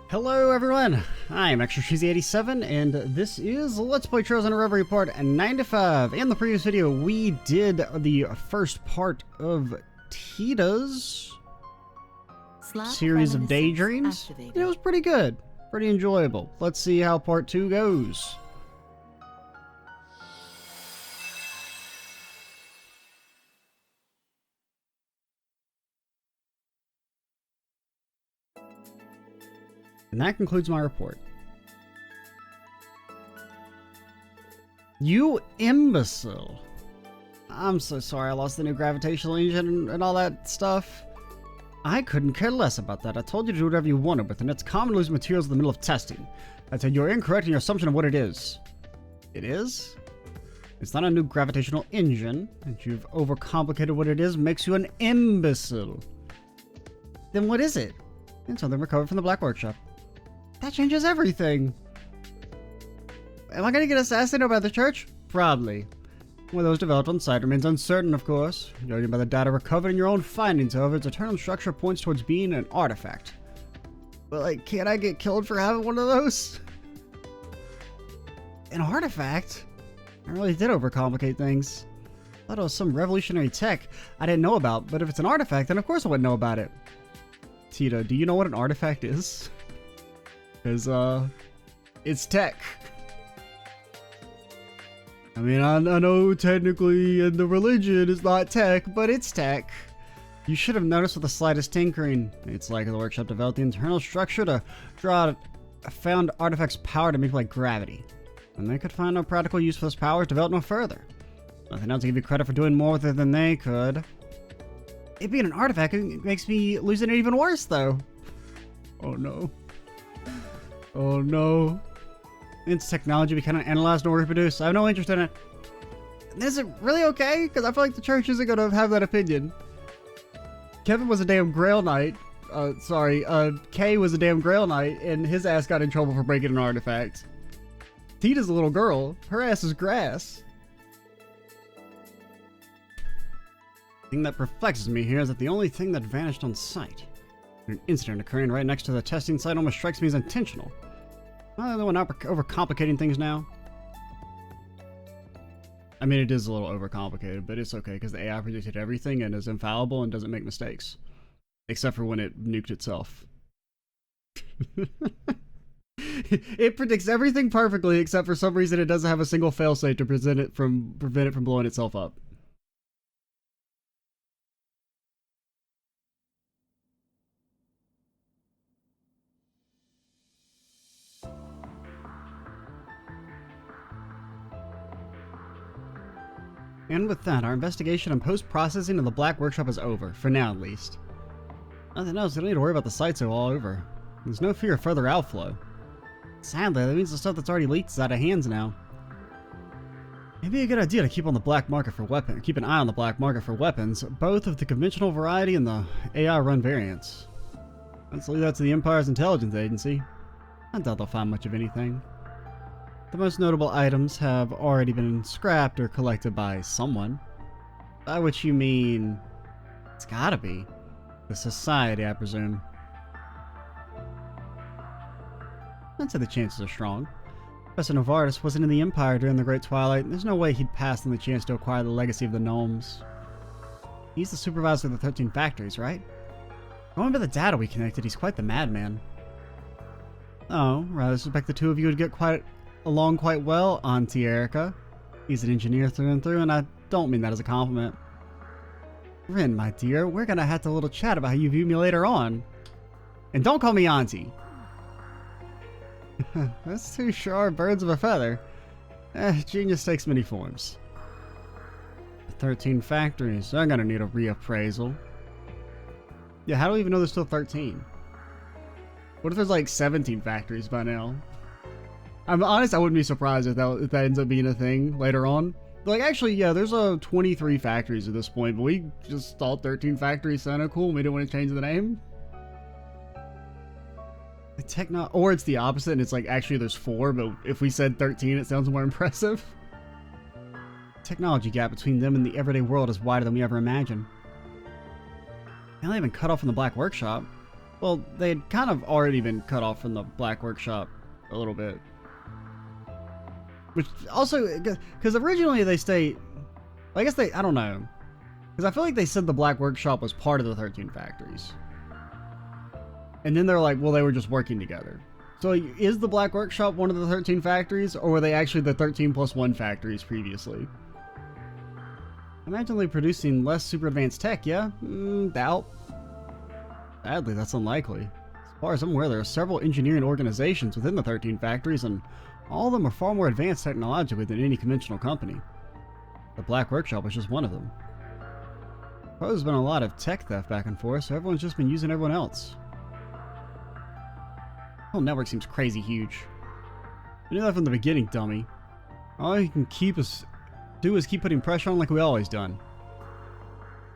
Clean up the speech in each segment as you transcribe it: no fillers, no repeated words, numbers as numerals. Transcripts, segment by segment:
Hello everyone, I'm Extra Cheesy 87 and this is Let's Play Into Reverie Part 95. In the previous video we did the first part of Tita's series of daydreams. It was pretty good, pretty enjoyable. Let's see how part 2 goes. And that concludes my report. You imbecile. I'm so sorry I lost the new gravitational engine and all that stuff. I couldn't care less about that. I told you to do whatever you wanted with it, and it's common to lose materials in the middle of testing. I said you're incorrect in your assumption of what it is. It is? It's not a new gravitational engine, and you've overcomplicated what it is makes you an imbecile. Then what is it? It's something recovered from the Black Workshop. That changes everything. Am I gonna get assassinated by the church? Probably. One of those developed on site remains uncertain, of course. Judging by the data recovered in your own findings, however, its eternal structure points towards being an artifact. But, like, can't I get killed for having one of those? An artifact? I really did overcomplicate things. I thought it was some revolutionary tech I didn't know about, but if it's an artifact, then of course I wouldn't know about it. Tita, do you know what an artifact is? Because, it's tech. I mean, I know technically in the religion it's not tech, but it's tech. You should have noticed with the slightest tinkering. It's like the workshop developed the internal structure to draw a found artifact's power to manipulate gravity. When they could find no practical use for those powers, develop no further. Nothing else to give you credit for doing more with it than they could. It being an artifact makes me losing it even worse, though. Oh no. Oh no. It's technology we cannot analyze nor reproduce. I have no interest in it. Is it really okay? Because I feel like the church isn't going to have that opinion. Kevin was a damn Grail Knight. Kay was a damn Grail Knight, and his ass got in trouble for breaking an artifact. Tita's a little girl. Her ass is grass. The thing that perplexes me here is that the only thing that vanished on site, an incident occurring right next to the testing site, almost strikes me as intentional. Well, we're not overcomplicating things now. I mean, it is a little overcomplicated, but it's okay because the AI predicted everything and is infallible and doesn't make mistakes. Except for when it nuked itself. It predicts everything perfectly, except for some reason it doesn't have a single failsafe to prevent it from blowing itself up. And with that, our investigation and post-processing of the Black Workshop is over, for now at least. Nothing else, we don't need to worry about the sites all over. There's no fear of further outflow. Sadly, that means the stuff that's already leaked is out of hands now. Maybe a good idea to keep on the black market for keep an eye on the black market for weapons, both of the conventional variety and the AI-run variants. Let's leave that to the Empire's intelligence agency. I doubt they'll find much of anything. The most notable items have already been scrapped or collected by someone. By which you mean, it's gotta be the Society, I presume. I'd say the chances are strong. Professor Novartis wasn't in the Empire during the Great Twilight, and there's no way he'd pass on the chance to acquire the legacy of the gnomes. He's the supervisor of the 13 factories, right? Going by the data we connected, he's quite the madman. Oh, rather suspect the two of you would get along quite well, Auntie Erica. He's an engineer through and through, and I don't mean that as a compliment. Rin, my dear, we're gonna have a little chat about how you view me later on. And don't call me Auntie. That's two sharp birds of a feather. Genius takes many forms. The 13 factories, they're gonna need a reappraisal. Yeah, how do we even know there's still 13? What if there's like 17 factories by now? I'm honest, I wouldn't be surprised if that ends up being a thing later on. Like, actually, yeah, there's 23 factories at this point, but we just thought 13 factories sounded cool and we didn't want to change the name. Or it's the opposite, and it's like, actually there's 4, but if we said 13, it sounds more impressive. The technology gap between them and the everyday world is wider than we ever imagined. Now they've been cut off from the Black Workshop. Well, they had kind of already been cut off from the Black Workshop a little bit. Which also, because originally they state, I guess I don't know. Because I feel like they said the Black Workshop was part of the 13 factories. And then they're like, well, they were just working together. So is the Black Workshop one of the 13 factories, or were they actually the 13+1 factories previously? Imagine they producing less super advanced tech, yeah? Doubt. Sadly, that's unlikely. As far as I'm aware, there are several engineering organizations within the 13 factories, and all of them are far more advanced technologically than any conventional company. The Black Workshop was just one of them. Probably there's been a lot of tech theft back and forth, so everyone's just been using everyone else. The whole network seems crazy huge. I knew that from the beginning, dummy. All you can do is keep putting pressure on like we always done.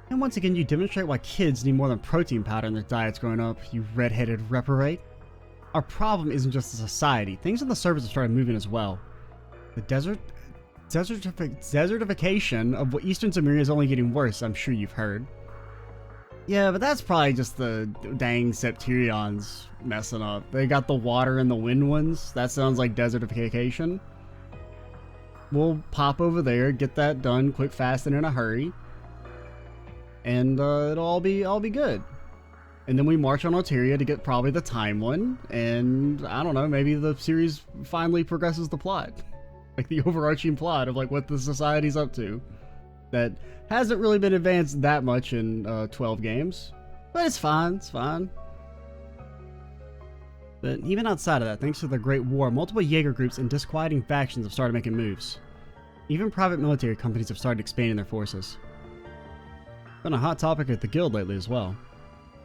And once again, you demonstrate why kids need more than protein powder in their diets growing up, you red-headed reprobate. Our problem isn't just the society. Things on the surface have started moving as well. The desertification of Eastern Samaria is only getting worse, I'm sure you've heard. Yeah, but that's probably just the dang Septurions messing up. They got the water and the wind ones. That sounds like desertification. We'll pop over there, get that done quick, fast, and in a hurry. And it'll all be good. And then we march on Alteria to get probably the time one. And I don't know, maybe the series finally progresses the plot. Like the overarching plot of like what the society's up to. That hasn't really been advanced that much in 12 games. But it's fine, it's fine. But even outside of that, thanks to the Great War, multiple Jaeger groups and disquieting factions have started making moves. Even private military companies have started expanding their forces. Been a hot topic at the guild lately as well.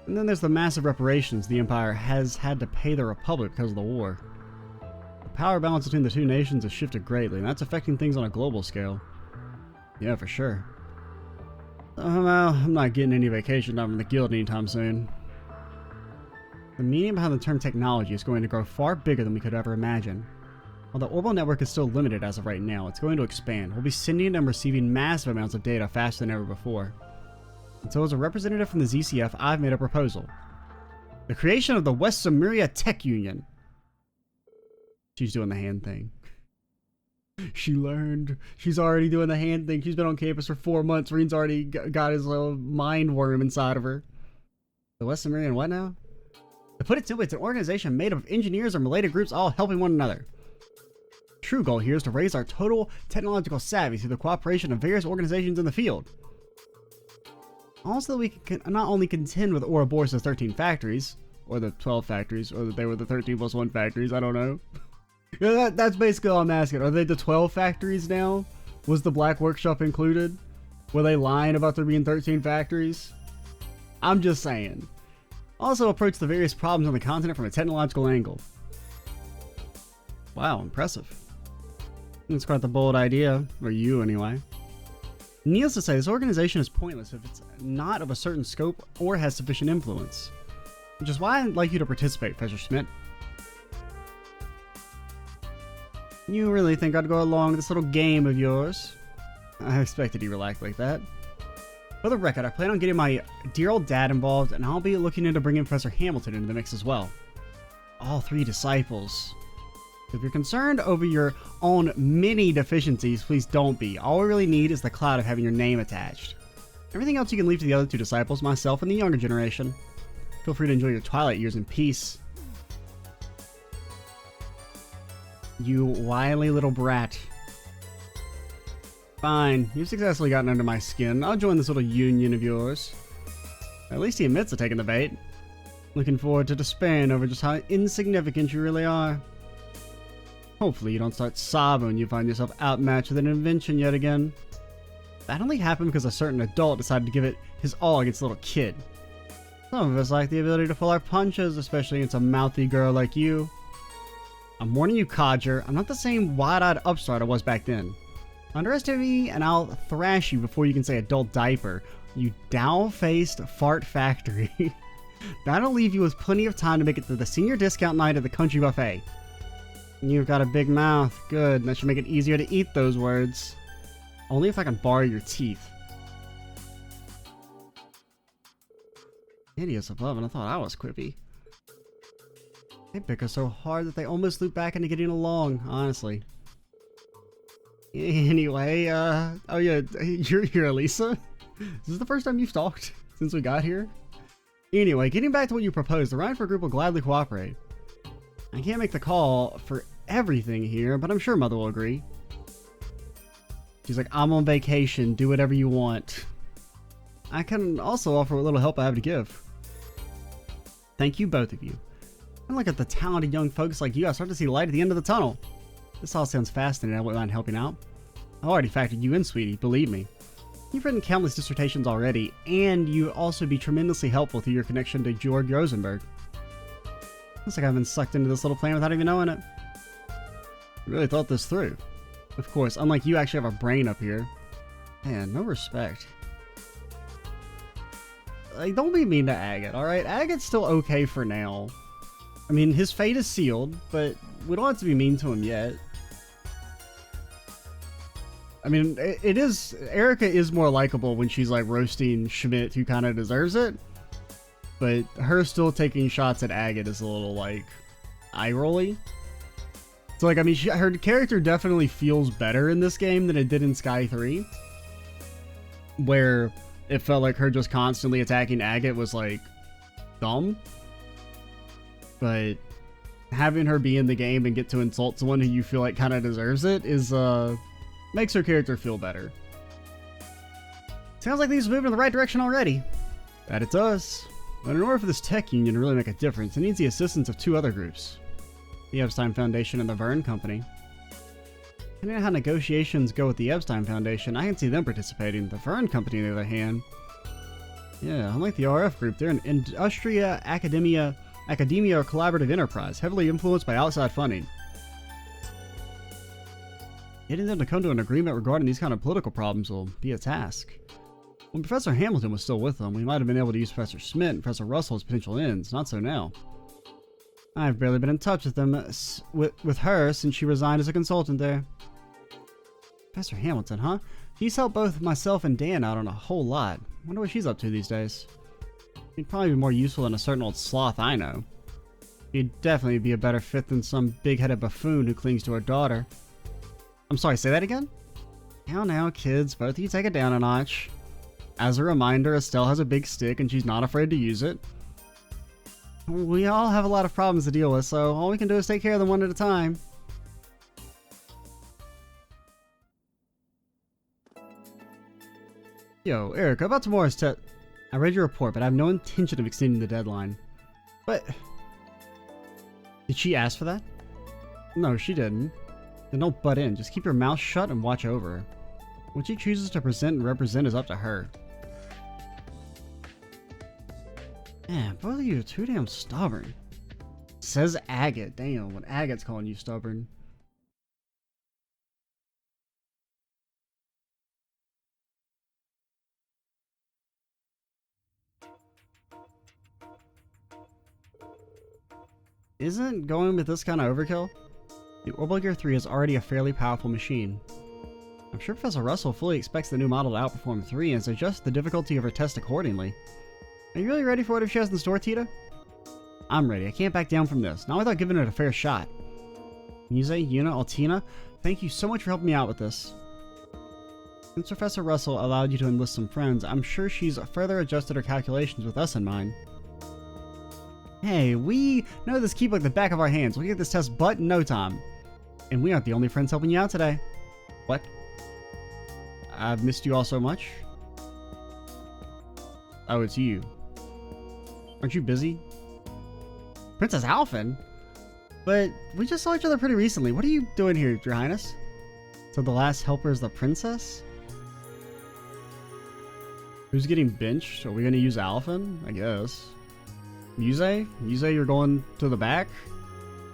And then there's the massive reparations the Empire has had to pay the Republic because of the war. The power balance between the two nations has shifted greatly, and that's affecting things on a global scale. Yeah, for sure. Well, I'm not getting any vacation time from the guild anytime soon. The meaning behind the term technology is going to grow far bigger than we could ever imagine. While the Orbal network is still limited as of right now, it's going to expand. We'll be sending and receiving massive amounts of data faster than ever before. And so as a representative from the ZCF, I've made a proposal. The creation of the West Samaria Tech Union. She's doing the hand thing. She learned. She's already doing the hand thing. She's been on campus for 4 months. Reen's already got his little mind worm inside of her. The West Sumerian what now? To put it simply, it's an organization made up of engineers and related groups all helping one another. True goal here is to raise our total technological savvy through the cooperation of various organizations in the field. Also, that we can not only contend with Ouroboros' 13 factories, or the 12 factories, or that they were the 13+1 factories, I don't know. Yeah, that's basically all I'm asking. Are they the 12 factories now? Was the Black Workshop included? Were they lying about there being 13 factories? I'm just saying. Also approach the various problems on the continent from a technological angle. Wow, impressive. That's quite the bold idea, or you anyway. Needless to say, this organization is pointless if it's not of a certain scope or has sufficient influence. Which is why I'd like you to participate, Professor Schmidt. You really think I'd go along with this little game of yours? I expected you relaxed like that. For the record, I plan on getting my dear old dad involved, and I'll be looking into bringing Professor Hamilton into the mix as well. All 3 disciples. If you're concerned over your own many deficiencies, please don't be. All we really need is the cloud of having your name attached. Everything else you can leave to the other 2 disciples, myself and the younger generation. Feel free to enjoy your twilight years in peace. You wily little brat. Fine, you've successfully gotten under my skin. I'll join this little union of yours. At least he admits to taking the bait. Looking forward to despairing over just how insignificant you really are. Hopefully you don't start sobbing when you find yourself outmatched with an invention yet again. That only happened because a certain adult decided to give it his all against a little kid. Some of us lack the ability to pull our punches, especially against a mouthy girl like you. I'm warning you, Codger, I'm not the same wide-eyed upstart I was back then. Underestimate me and I'll thrash you before you can say adult diaper, you dowl-faced fart factory. That'll leave you with plenty of time to make it to the senior discount night at the country buffet. You've got a big mouth. Good, that should make it easier to eat those words. Only if I can borrow your teeth. Hideous above, and I thought I was quippy. They bicker so hard that they almost loop back into getting along, honestly. Anyway, oh yeah, you're here, Elisa? Is this the first time you've talked since we got here? Anyway, getting back to what you proposed, the Rhineford group will gladly cooperate. I can't make the call for everything here, but I'm sure Mother will agree. She's like, I'm on vacation, do whatever you want. I can also offer what little help I have to give. Thank you, both of you. And look at the talented young folks like you, I start to see light at the end of the tunnel. This all sounds fascinating, I wouldn't mind helping out. I already factored you in, sweetie, believe me. You've written countless dissertations already, and you also be tremendously helpful through your connection to Georg Rosenberg. Looks like I've been sucked into this little plan without even knowing it. You really thought this through. Of course, unlike you actually have a brain up here. Man, no respect. Like, don't be mean to Agate, alright? Agate's still okay for now. I mean, his fate is sealed, but we don't have to be mean to him yet. I mean, it is... Erica is more likable when she's, like, roasting Schmidt, who kind of deserves it. But her still taking shots at Agate is a little, like, eye-rolly. So, like, I mean, her character definitely feels better in this game than it did in Sky 3. Where it felt like her just constantly attacking Agate was, like, dumb. But having her be in the game and get to insult someone who you feel like kind of deserves it is, makes her character feel better. Sounds like things are moving in the right direction already. That it does. But in order for this tech union to really make a difference, it needs the assistance of two other groups. The Epstein Foundation and the Verne Company. Depending on how negotiations go with the Epstein Foundation, I can see them participating. The Verne Company, on the other hand... Yeah, unlike the RF group, they're an Industria Academia or collaborative enterprise, heavily influenced by outside funding. Getting them to come to an agreement regarding these kind of political problems will be a task. When Professor Hamilton was still with them, we might have been able to use Professor Schmidt and Professor Russell as potential ends, not so now. I've barely been in touch with them, with her since she resigned as a consultant there. Professor Hamilton, huh? She's helped both myself and Dan out on a whole lot. Wonder what she's up to these days. She'd probably be more useful than a certain old sloth I know. She'd definitely be a better fit than some big-headed buffoon who clings to her daughter. I'm sorry, say that again? Now, kids, both of you take it down a notch. As a reminder, Estelle has a big stick and she's not afraid to use it. We all have a lot of problems to deal with, so all we can do is take care of them one at a time. Yo, Erica, about tomorrow's test. I read your report, but I have no intention of extending the deadline. But... Did she ask for that? No, she didn't. Then don't butt in. Just keep your mouth shut and watch over her. What she chooses to present and represent is up to her. Man, both of you are too damn stubborn. Says Agate. Damn, when Agate's calling you stubborn. Isn't going with this kind of overkill? The Orbal Gear 3 is already a fairly powerful machine. I'm sure Professor Russell fully expects the new model to outperform 3 and has adjusted the difficulty of her test accordingly. Are you really ready for what she has in store, Tita? I'm ready. I can't back down from this. Not without giving it a fair shot. Muse, Yuna, Altina, thank you so much for helping me out with this. Since Professor Russell allowed you to enlist some friends, I'm sure she's further adjusted her calculations with us in mind. Hey, we know this keep like the back of our hands. We'll get this test butt in no time. And we aren't the only friends helping you out today. What? I've missed you all so much? Oh, it's you. Aren't you busy? Princess Alphen? But we just saw each other pretty recently. What are you doing here, Your Highness? So the last helper is the princess? Who's getting benched? Are we going to use Alphen? I guess. Muse? Muse, you're going to the back?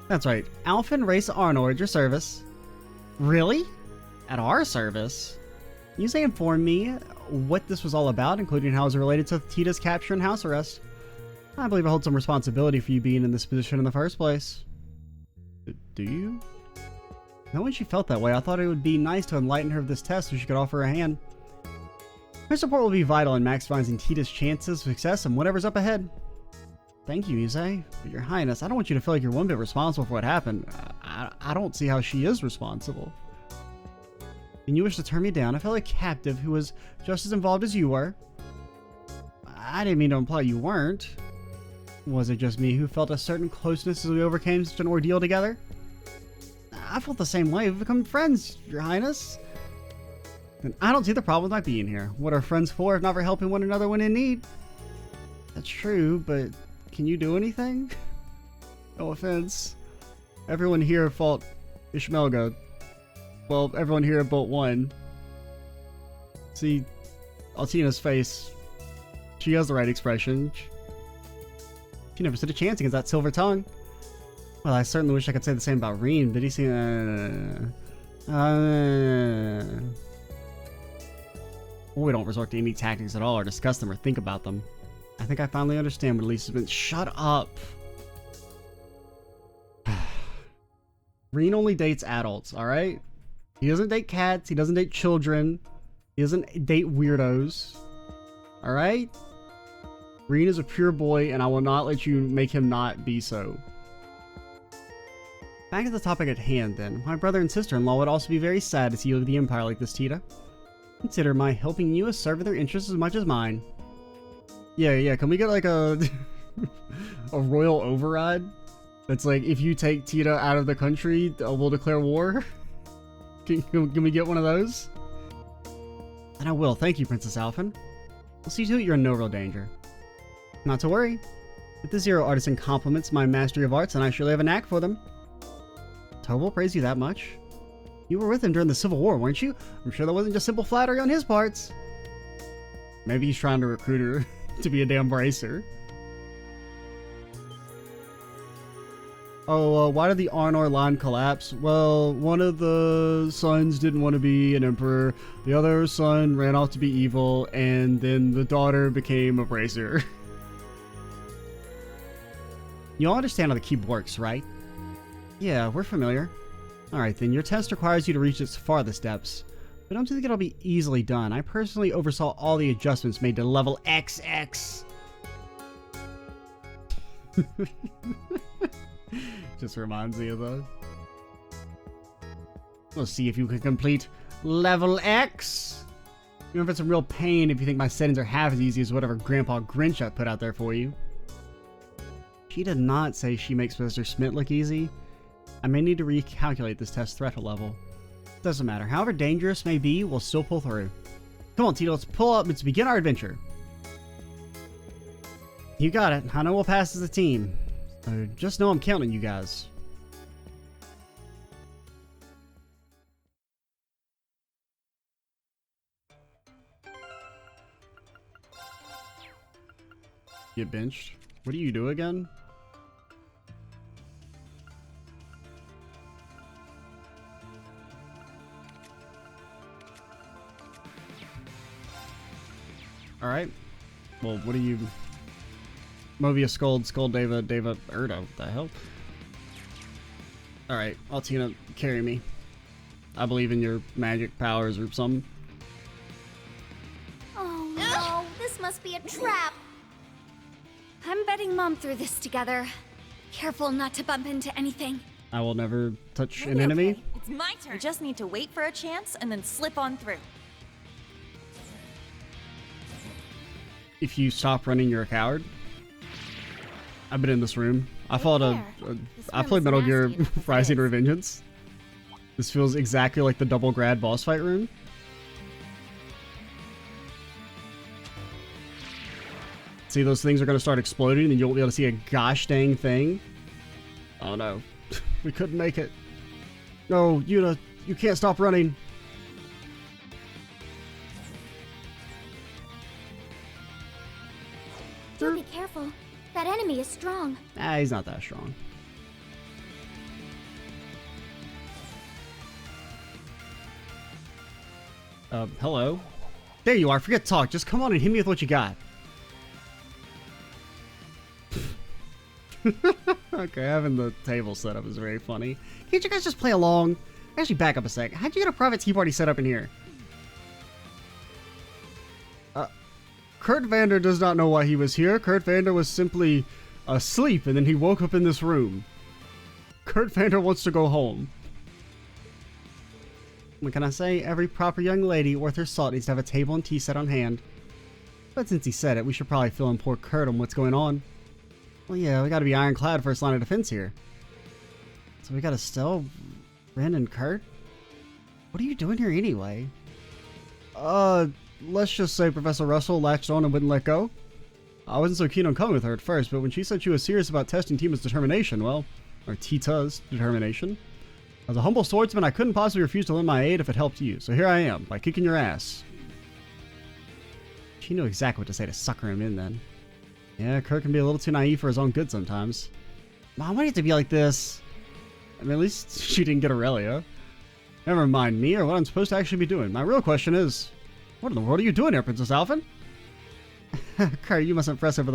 That's right. Alphen Race Arnor at your service. Really? At our service? Muse informed me what this was all about, including how it was related to Tita's capture and house arrest. I believe I hold some responsibility for you being in this position in the first place. Do you? Knowing she felt that way, I thought it would be nice to enlighten her of this test so she could offer a hand. Her support will be vital in maximizing Tita's chances of success and whatever's up ahead. Thank you, Mise. But Your Highness, I don't want you to feel like you're one bit responsible for what happened. I don't see how she is responsible. And you wish to turn me down, a fellow captive who was just as involved as you were? I didn't mean to imply you weren't. Was it just me who felt a certain closeness as we overcame such an ordeal together? I felt the same way. We've become friends, Your Highness. And I don't see the problem with my being here. What are friends for if not for helping one another when in need? That's true, but can you do anything? No offense. Everyone here fought Ishmelga. Well, everyone here but one. See, Altina's face. She has the right expression. She never stood a chance against that silver tongue. Well, I certainly wish I could say the same about Reen, but he seemed... we don't resort to any tactics at all, or discuss them, or think about them. I think I finally understand what Elisa's been... Shut up! Reen only dates adults, alright? He doesn't date cats, he doesn't date children, he doesn't date weirdos. Alright? Reen is a pure boy, and I will not let you make him not be so. Back to the topic at hand, then. My brother and sister-in-law would also be very sad to see you leave the Empire like this, Tita. Consider my helping you as serve their interests as much as mine. Yeah, can we get like a... a royal override? That's like, if you take Tita out of the country, we'll declare war? Can we get one of those? And I will, thank you, Princess Alphen. I'll see to it you're in no real danger. Not to worry. If the Zero Artisan compliments my mastery of arts, then I surely have a knack for them. Tobal praised you that much? You were with him during the Civil War, weren't you? I'm sure that wasn't just simple flattery on his parts. Maybe he's trying to recruit her to be a damn bracer. Oh, why did the Arnor line collapse? Well, one of the sons didn't want to be an emperor, the other son ran off to be evil, and then the daughter became a bracer. You all understand how the cube works, right? Yeah, we're familiar. Alright then, your test requires you to reach its farthest depths. But I don't think it'll be easily done. I personally oversaw all the adjustments made to level XX. Just reminds me of that. We'll see if you can complete level X. You know, if it's a real pain if you think my settings are half as easy as whatever Grandpa Grinch I put out there for you. She did not say she makes Mr. Smith look easy. I may need to recalculate this test threat level. Doesn't matter. However dangerous it may be, we'll still pull through. Come on, Tita, let's pull up. Let's begin our adventure. You got it. I know we'll pass as a team. So just know I'm counting you guys. Get benched. What do you do again? Alright. Well, what do you... Mobius Scold Deva Erdo. What the hell? Alright, Altina, carry me. I believe in your magic powers or something. Oh no, this must be a trap. I'm betting Mom threw this together. Careful not to bump into anything. I will never touch an enemy. Okay. It's my turn. We just need to wait for a chance and then slip on through. If you stop running, you're a coward. I've been in this room. I fought I played Metal Gear Rising Revengeance. This feels exactly like the Double Grad boss fight room. See, those things are going to start exploding and you won't be able to see a gosh dang thing. Oh no. We couldn't make it. No, Yuna, you can't stop running. Do be careful. That enemy is strong. Ah, he's not that strong. Hello? There you are, forget talk, just come on and hit me with what you got. Okay, having the table set up is very funny. Can't you guys just play along? Actually, back up a sec. How'd you get a private tea party set up in here? Kurt Vander does not know why he was here. Kurt Vander was simply asleep, and then he woke up in this room. Kurt Vander wants to go home. What can I say? Every proper young lady worth her salt needs to have a table and tea set on hand. But since he said it, we should probably fill in poor Kurt on what's going on. Well, yeah, we gotta be ironclad first line of defense here. So we got Estelle, Ren, and Kurt? What are you doing here anyway? Let's just say Professor Russell latched on and wouldn't let go. I wasn't so keen on coming with her at first, but when she said she was serious about testing Tima's determination, well, or Tita's determination. As a humble swordsman, I couldn't possibly refuse to lend my aid if it helped you, so here I am, by kicking your ass. She knew exactly what to say to sucker him in then. Yeah, Kurt can be a little too naive for his own good sometimes. Mom, why do you have to be like this? I mean, at least she didn't get Aurelia. Never mind me or what I'm supposed to actually be doing. My real question is, what in the world are you doing here, Princess Alphen? Kurt, you mustn't fret over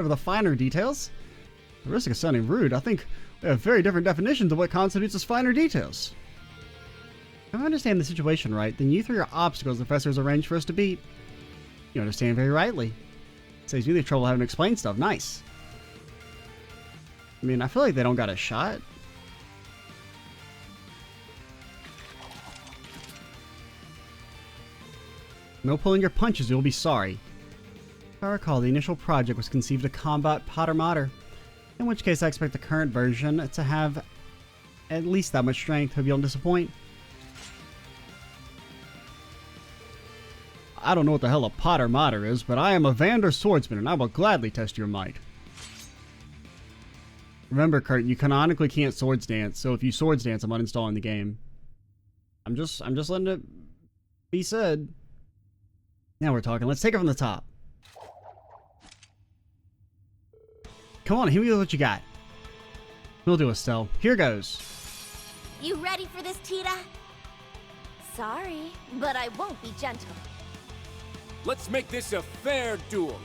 the finer details. At the risk of sounding rude, I think we have very different definitions of what constitutes as finer details. If I understand the situation right, then you three are obstacles the professor has arranged for us to beat. You understand very rightly. Saves me the trouble having to explain stuff. Nice. I mean, I feel like they don't got a shot. No pulling your punches, you'll be sorry. If I recall, the initial project was conceived to combat Potter Mater, in which case I expect the current version to have at least that much strength. Hope you don't disappoint. I don't know what the hell a Potter Mater is, but I am a Vander swordsman, and I will gladly test your might. Remember, Kurt, you canonically can't swords dance, so if you swords dance, I'm uninstalling the game. I'm just letting it be said. Now we're talking. Let's take it from the top. Come on, hit me with what you got. We'll do, Estelle. Here goes. You ready for this, Tita? Sorry, but I won't be gentle. Let's make this a fair duel.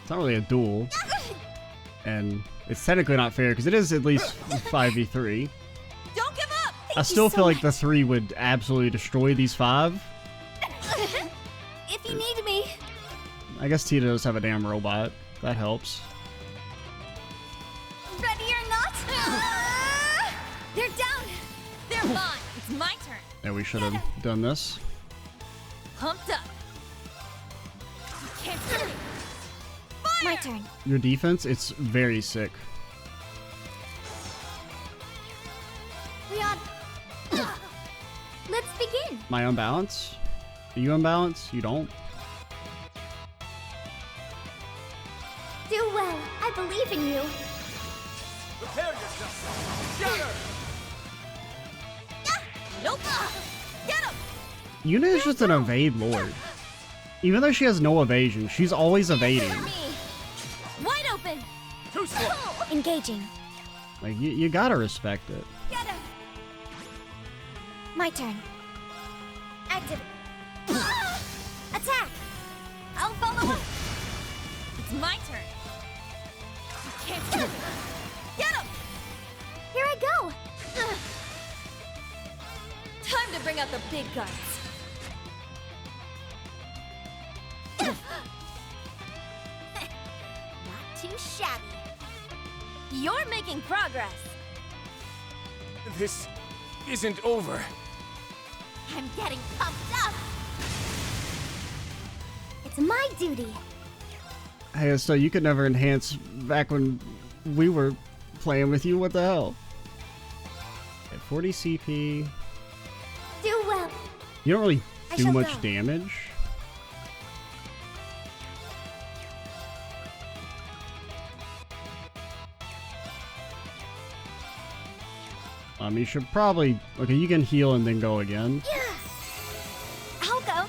It's not really a duel. And it's technically not fair because it is at least 5v3. Don't give up! I still feel like the 3 would absolutely destroy these 5. If you need me. I guess Tita does have a damn robot. That helps. Ready or not? They're down. They're mine. It's my turn. Yeah, we should have done this. Pumped up. You can't screw me. My turn. Your defense, it's very sick. Leon. Let's begin. My unbalance? Are you unbalanced? You don't? Do well. I believe in you. Prepare yourself. Shatter! Nope. Get him! Yuna is just an evade lord. Even though she has no evasion, she's always evading. Me. Wide open. Too slow. Engaging. Like, you gotta respect it. Get him. My turn. Active. Attack. I'll follow up. It's my turn. You can't screw me. Get him! Here I go. Time to bring out the big guns. Not too shabby. You're making progress. This isn't over. I'm getting pumped up. It's my duty. Hey, so you could never enhance back when we were playing with you? What the hell? Okay, 40 CP. Do well. You don't really I do shall much go. damage. You should probably... Okay, you can heal and then go again. Yeah. I'll go.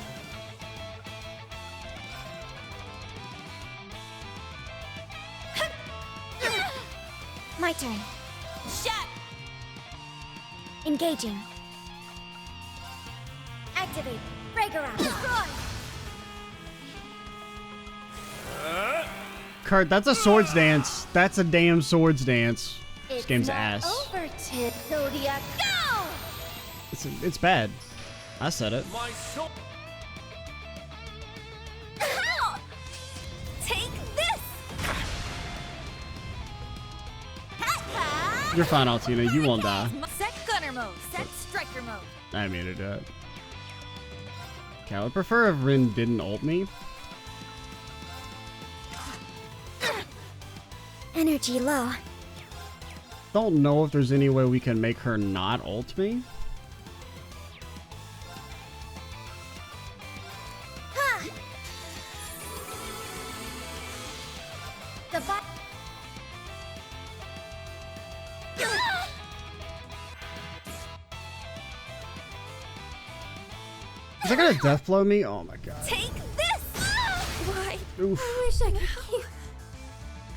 My turn. Shot. Engaging. Activate. Breaker Destroy. Kurt, that's a swords dance. That's a damn swords dance. This game's not ass. Over to Zodiac. Go! It's bad. I said it. My soul. Take this. You're fine, Altina. You won't die. Set gunner mode. Set striker mode. I made it up. Okay, I would prefer if Rin didn't ult me. Energy low. Don't know if there's any way we can make her not ult me. The bot. Is that gonna death blow me? Oh my god. Take this! Why? Oof. I wish I could keep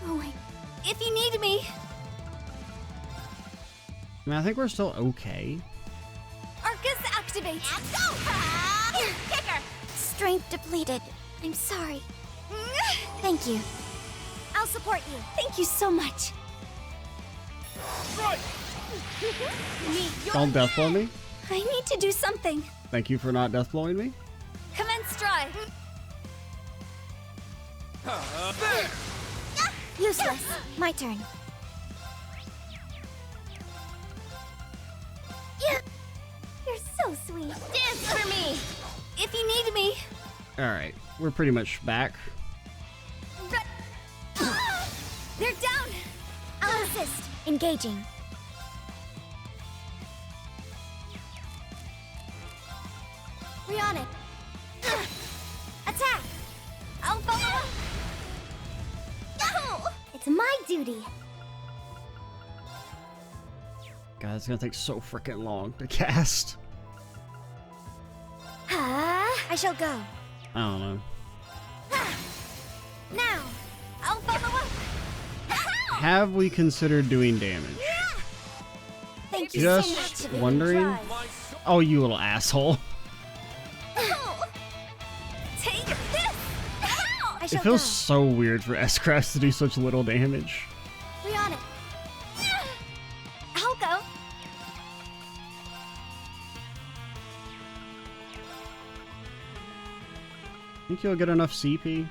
going. If you need me. I mean, I think we're still okay. Arcus activate. Go! Kick her! Strength depleted. I'm sorry. Thank you. I'll support you. Thank you so much. Right! Don't death blow me. I need to do something. Thank you for not death blowing me. Commence drive. There! Useless. My turn. You're so sweet. Dance for me. If you need me. Alright, we're pretty much back. They're down. I'll assist. Engaging. We on it. Attack. I'll follow up. It's my duty. God, it's gonna take so freaking long to cast. I shall go. I don't know. Now, I'll follow up. Have we considered doing damage? Thank you so much. Just wondering. My soul. Oh, you little asshole. Take this. I shall It feels go. so weird for S-Crafts to do such little damage. We on it. I'll go. Think you'll get enough CP?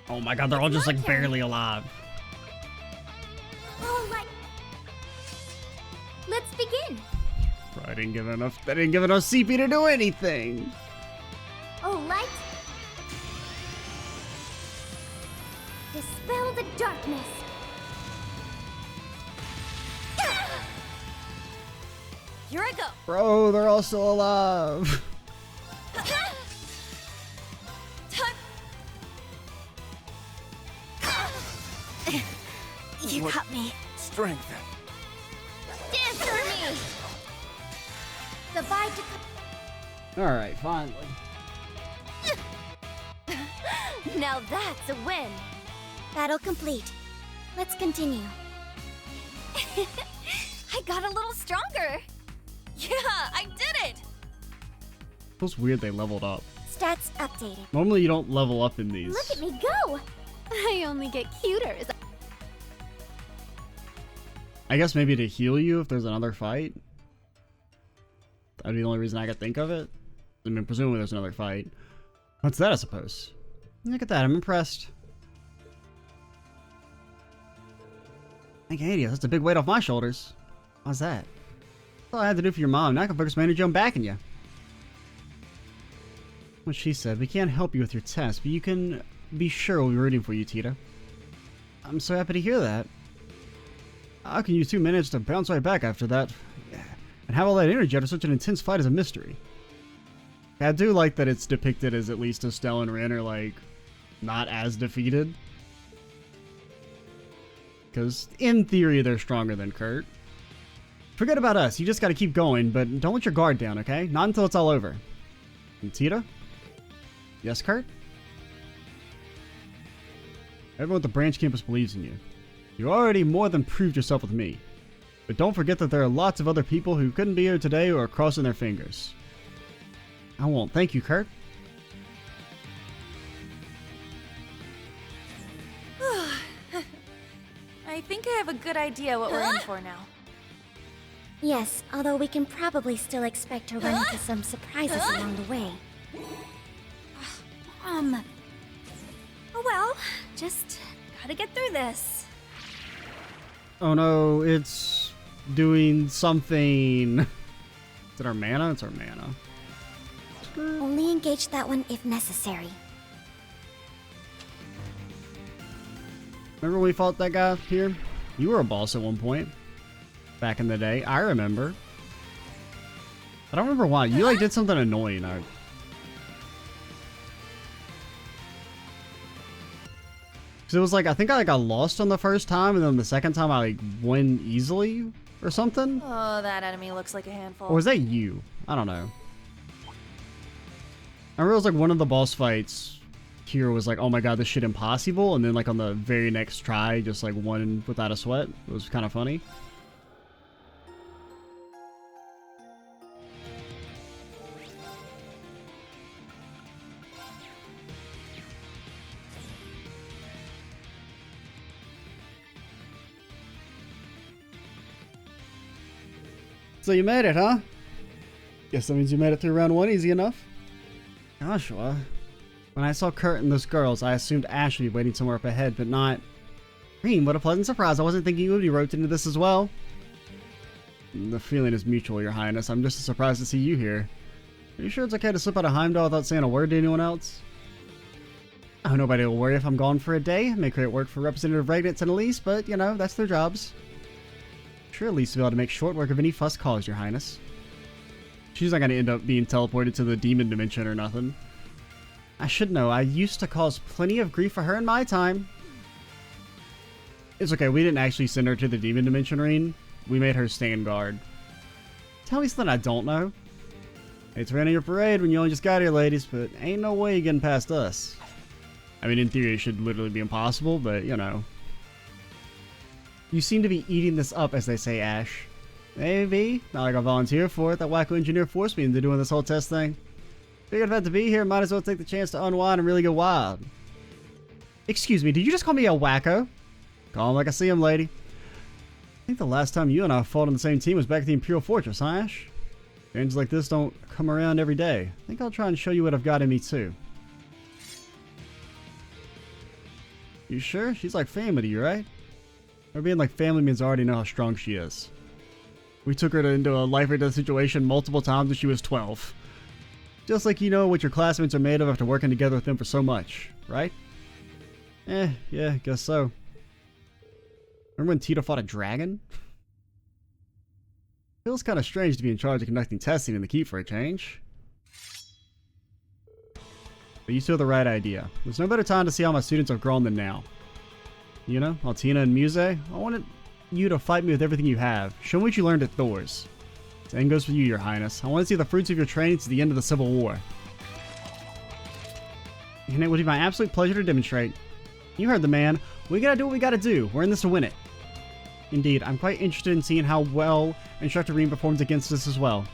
Oh my god, they're all just like barely alive. All right. Let's begin. Bro, I didn't give enough. They didn't give enough CP to do anything. All right. Dispel the darkness. Here I go. Bro, they're all still alive. Time. You What? got me. Strength. Dance for me. The bide to Alright, finally. Now that's a win. Battle complete. Let's continue. I got a little stronger. Yeah, I did it. Feels weird they leveled up. Stats updated. Normally you don't level up in these. Look at me go. I only get cuter as I guess maybe to heal you if there's another fight. That'd be the only reason I could think of it. I mean, presumably there's another fight. What's that, I suppose? Look at that, I'm impressed. Thank you, that's a big weight off my shoulders. How's that? That's all I had to do for your mom. Now I can focus my energy on backing you. What she said, we can't help you with your test, but you can be sure we'll be rooting for you, Tita. I'm so happy to hear that. I can use 2 minutes to bounce right back after that. And have all that energy after such an intense fight is a mystery. I do like that it's depicted as at least Estelle and Rin are like not as defeated. Because in theory they're stronger than Kurt. Forget about us, you just gotta keep going, but don't let your guard down, okay? Not until it's all over. And Tita? Yes, Kurt? Everyone at the branch campus believes in you. You already more than proved yourself with me. But don't forget that there are lots of other people who couldn't be here today or are crossing their fingers. I won't. Thank you, Kurt. I think I have a good idea what we're in for now. Yes, although we can probably still expect to run into some surprises along the way. Just gotta get through this. Oh no, it's doing something. Is it our mana? It's our mana. Only engage that one if necessary. Remember when we fought that guy here? You were a boss at one point. Back in the day. I remember. I don't remember why. You like did something annoying. Cause it was like, I think I got lost on the first time, and then the second time I like won easily or something. Oh, that enemy looks like a handful. Or was that you? I don't know. I remember it was like one of the boss fights here was like, oh my god, this shit impossible, and then like on the very next try, just like won without a sweat. It was kind of funny. So you made it, huh? Guess that means you made it through round 1 easy enough. Joshua. When I saw Kurt and those girls, I assumed Ash would be waiting somewhere up ahead, but not... Reem, what a pleasant surprise. I wasn't thinking you would be roped into this as well. The feeling is mutual, Your Highness. I'm just as surprised to see you here. Are you sure it's okay to slip out of Heimdall without saying a word to anyone else? Oh, nobody will worry if I'm gone for a day. May create work for Representative Revengence and Elise, but, you know, that's their jobs. Sure, Elise will be able to make short work of any fuss cause, Your Highness. She's not going to end up being teleported to the demon dimension or nothing. I should know. I used to cause plenty of grief for her in my time. It's okay. We didn't actually send her to the demon dimension ring. We made her stand guard. Tell me something I don't know. It's raining your parade when you only just got here, ladies, but ain't no way you're getting past us. I mean, in theory, it should literally be impossible, but, you know. You seem to be eating this up, as they say, Ash. Maybe. Not like I volunteer for it. That wacko engineer forced me into doing this whole test thing. Figured if I had to be here, might as well take the chance to unwind and really go wild. Excuse me, did you just call me a wacko? Call him like I see him, lady. I think the last time you and I fought on the same team was back at the Imperial Fortress, huh, Ash? Games like this don't come around every day. I think I'll try and show you what I've got in me, too. You sure? She's like family to you, right? Or being like family means I already know how strong she is. We took her into a life or death situation multiple times when she was 12. Just like you know what your classmates are made of after working together with them for so much, right? Yeah, guess so. Remember when Tita fought a dragon? Feels kind of strange to be in charge of conducting testing in the keep for a change. But you still have the right idea. There's no better time to see how my students have grown than now. You know, Altina and Muse, I wanted you to fight me with everything you have. Show me what you learned at Thor's. Same goes for you, Your Highness. I want to see the fruits of your training to the end of the Civil War. And it would be my absolute pleasure to demonstrate. You heard the man. We gotta do what we gotta do. We're in this to win it. Indeed, I'm quite interested in seeing how well Instructor Reem performs against us as well.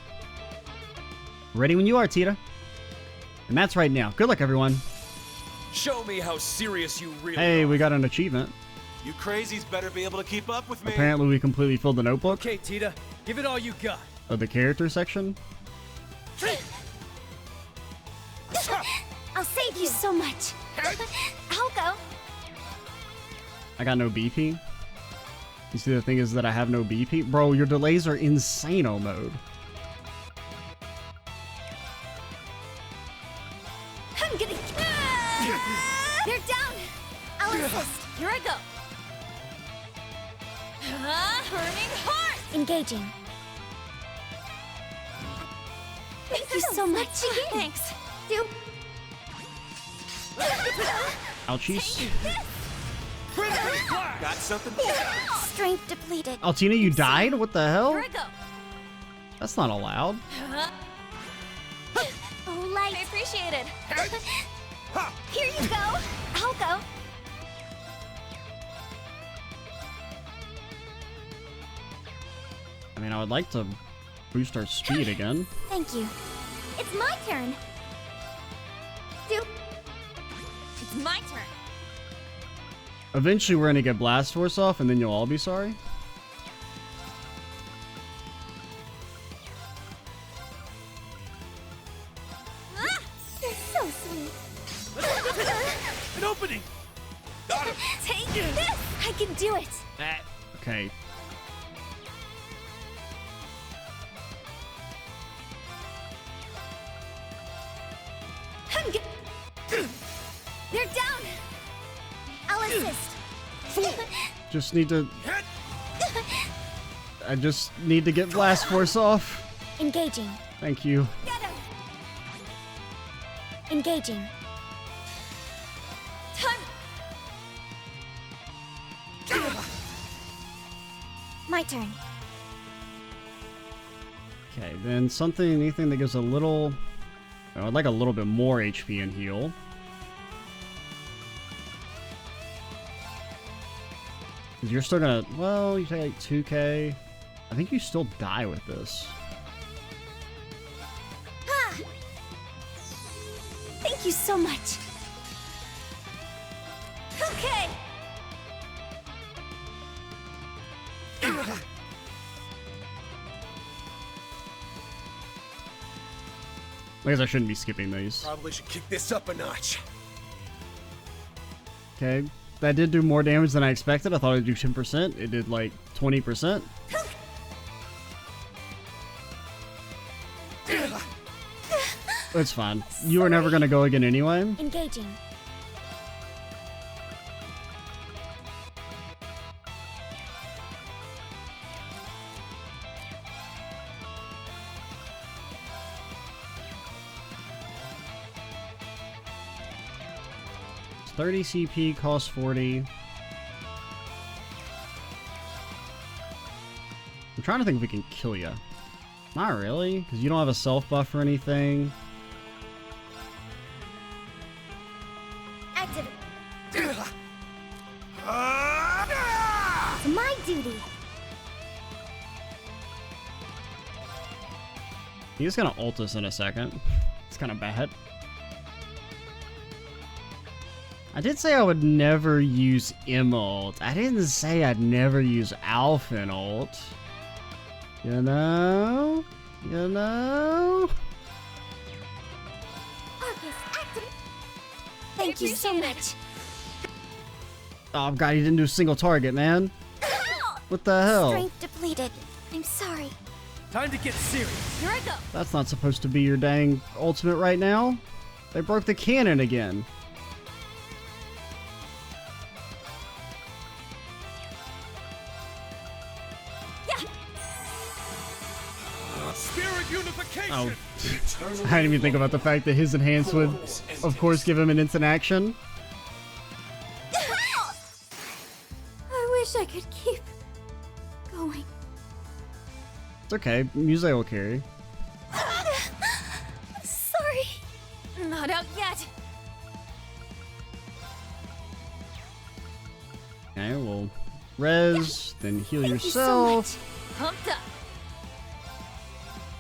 Ready when you are, Tita. And that's right now. Good luck, everyone. Show me how serious you really Hey, are. we got an achievement. You crazies better be able to keep up with me. Apparently, we completely filled the notebook. Okay, Tita, give it all you got. Of the character section. I'll save you so much. I'll go. I got no BP. You see, the thing is that I have no BP. Bro, your delays are insano mode. I'm gonna... They're down. I'll assist. Here I go. Burning heart. Engaging. Thank you so much. Thanks. Ouchies. Got something? Strength depleted. Altina, you died? What the hell? Here I go. That's not allowed. Oh, light. I appreciate it. Here you go. I'll go. I mean, I would like to boost our speed again. Thank you. It's my turn. It's my turn. Eventually, we're gonna get Blast Force off, and then you'll all be sorry. You're so sweet. An opening! Take this! I can do it! Okay. They're down! I'll assist. Just need to... I just need to get Blast Force off. Engaging. Thank you. Get him! Engaging. Time! My turn. Okay, then anything that gives a little... I'd like a little bit more HP and heal. Because you're still gonna... Well, you take like 2k. I think you still die with this. Ah! Thank you so much. Okay. I guess I shouldn't be skipping these. Probably should kick this up a notch. Okay, that did do more damage than I expected. I thought it'd do 10%. It did like 20%. It's fine. You were never gonna go again anyway. Engaging. It's 30 CP, costs 40. I'm trying to think if we can kill you. Not really, because you don't have a self buff or anything. Activate. It's my duty. He's gonna ult us in a second. It's kind of bad. I did say I would never use M ult. I didn't say I'd never use Alpha ult. You know? You know? Arcus, activate. Thank you so much. Oh god, he didn't do a single target, man. What the hell? Strength depleted. I'm sorry. Time to get serious. Here I go. That's not supposed to be your dang ultimate right now. They broke the cannon again. Spirit unification. Oh. I didn't even think about the fact that his enhance would, of course, give him an instant action. I wish I could keep going. It's okay. Muse will carry. Sorry. Not out yet. Okay, well, res, then heal Thank you so yourself. Pumped up.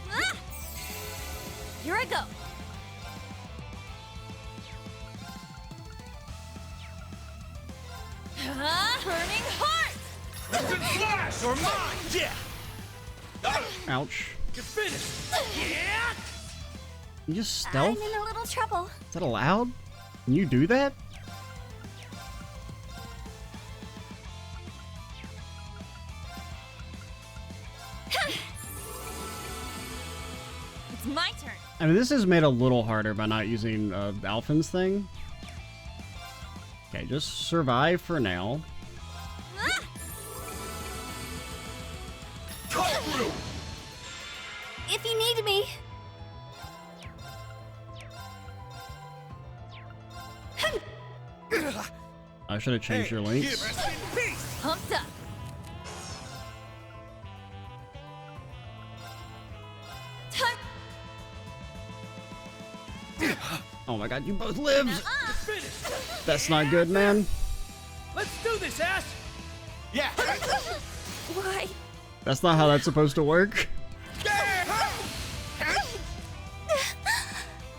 Ah! Here I go. Burning heart. Instant flash or mine. Yeah. Ouch. You're finished. Yeah. You just I'm stealth? in a little trouble. Is that allowed? Can you do that? It's my turn. I mean, this is made a little harder by not using Alphin's thing. Okay, just survive for now. Ah! Cut through. If you need me. I should have changed your links. Rest in peace. Pumped up. Time. Oh my god, you both lived! Finished. That's not good, man. Let's do this, Ash. Yeah. Why? That's not how that's supposed to work.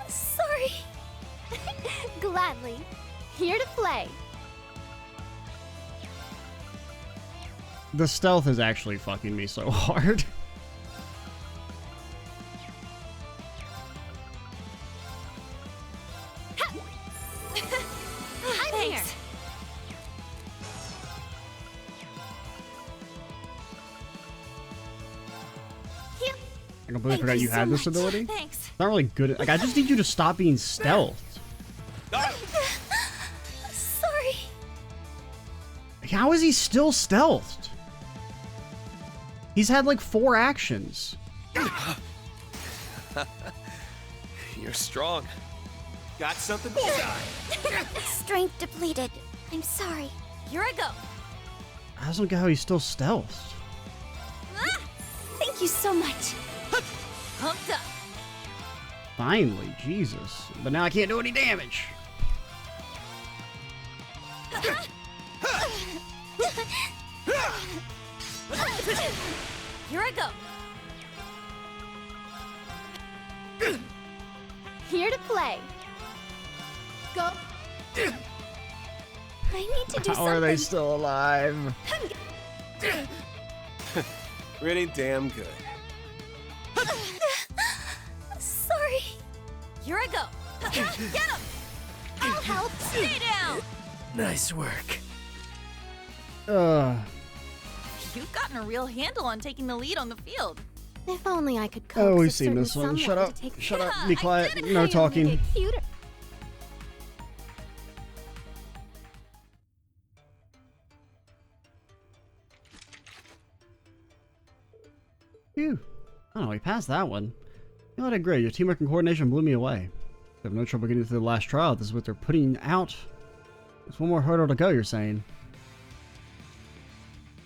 Sorry. Gladly. Here to play. The stealth is actually fucking me so hard. I'm here. Thanks. completely Thank forgot you you so had this much. ability. Thanks. It's not really good. Like, I just need you to stop being stealthed. Sorry. How is he still stealthed? He's had like 4 actions. You're strong. Got something? Strength depleted. I'm sorry. Here I go. I just don't get how he's still stealthed. Ah! Thank you so much. Pumped up. Finally, Jesus. But now I can't do any damage. Here I go. Here to play. Go. I need to do How are they something. still alive? Pretty damn good. Sorry. Here I go. Get him. I'll help. Stay down. Nice work. You've gotten a real handle on taking the lead on the field. If only I could coax Oh, a we've seen certain this one. someone Shut up. to take Shut up. I Be did quiet. it. No I only talking. get cuter. Phew. Oh, we passed that one. You know, I did great. Your teamwork and coordination blew me away. I have no trouble getting through the last trial. This is what they're putting out. There's one more hurdle to go, you're saying.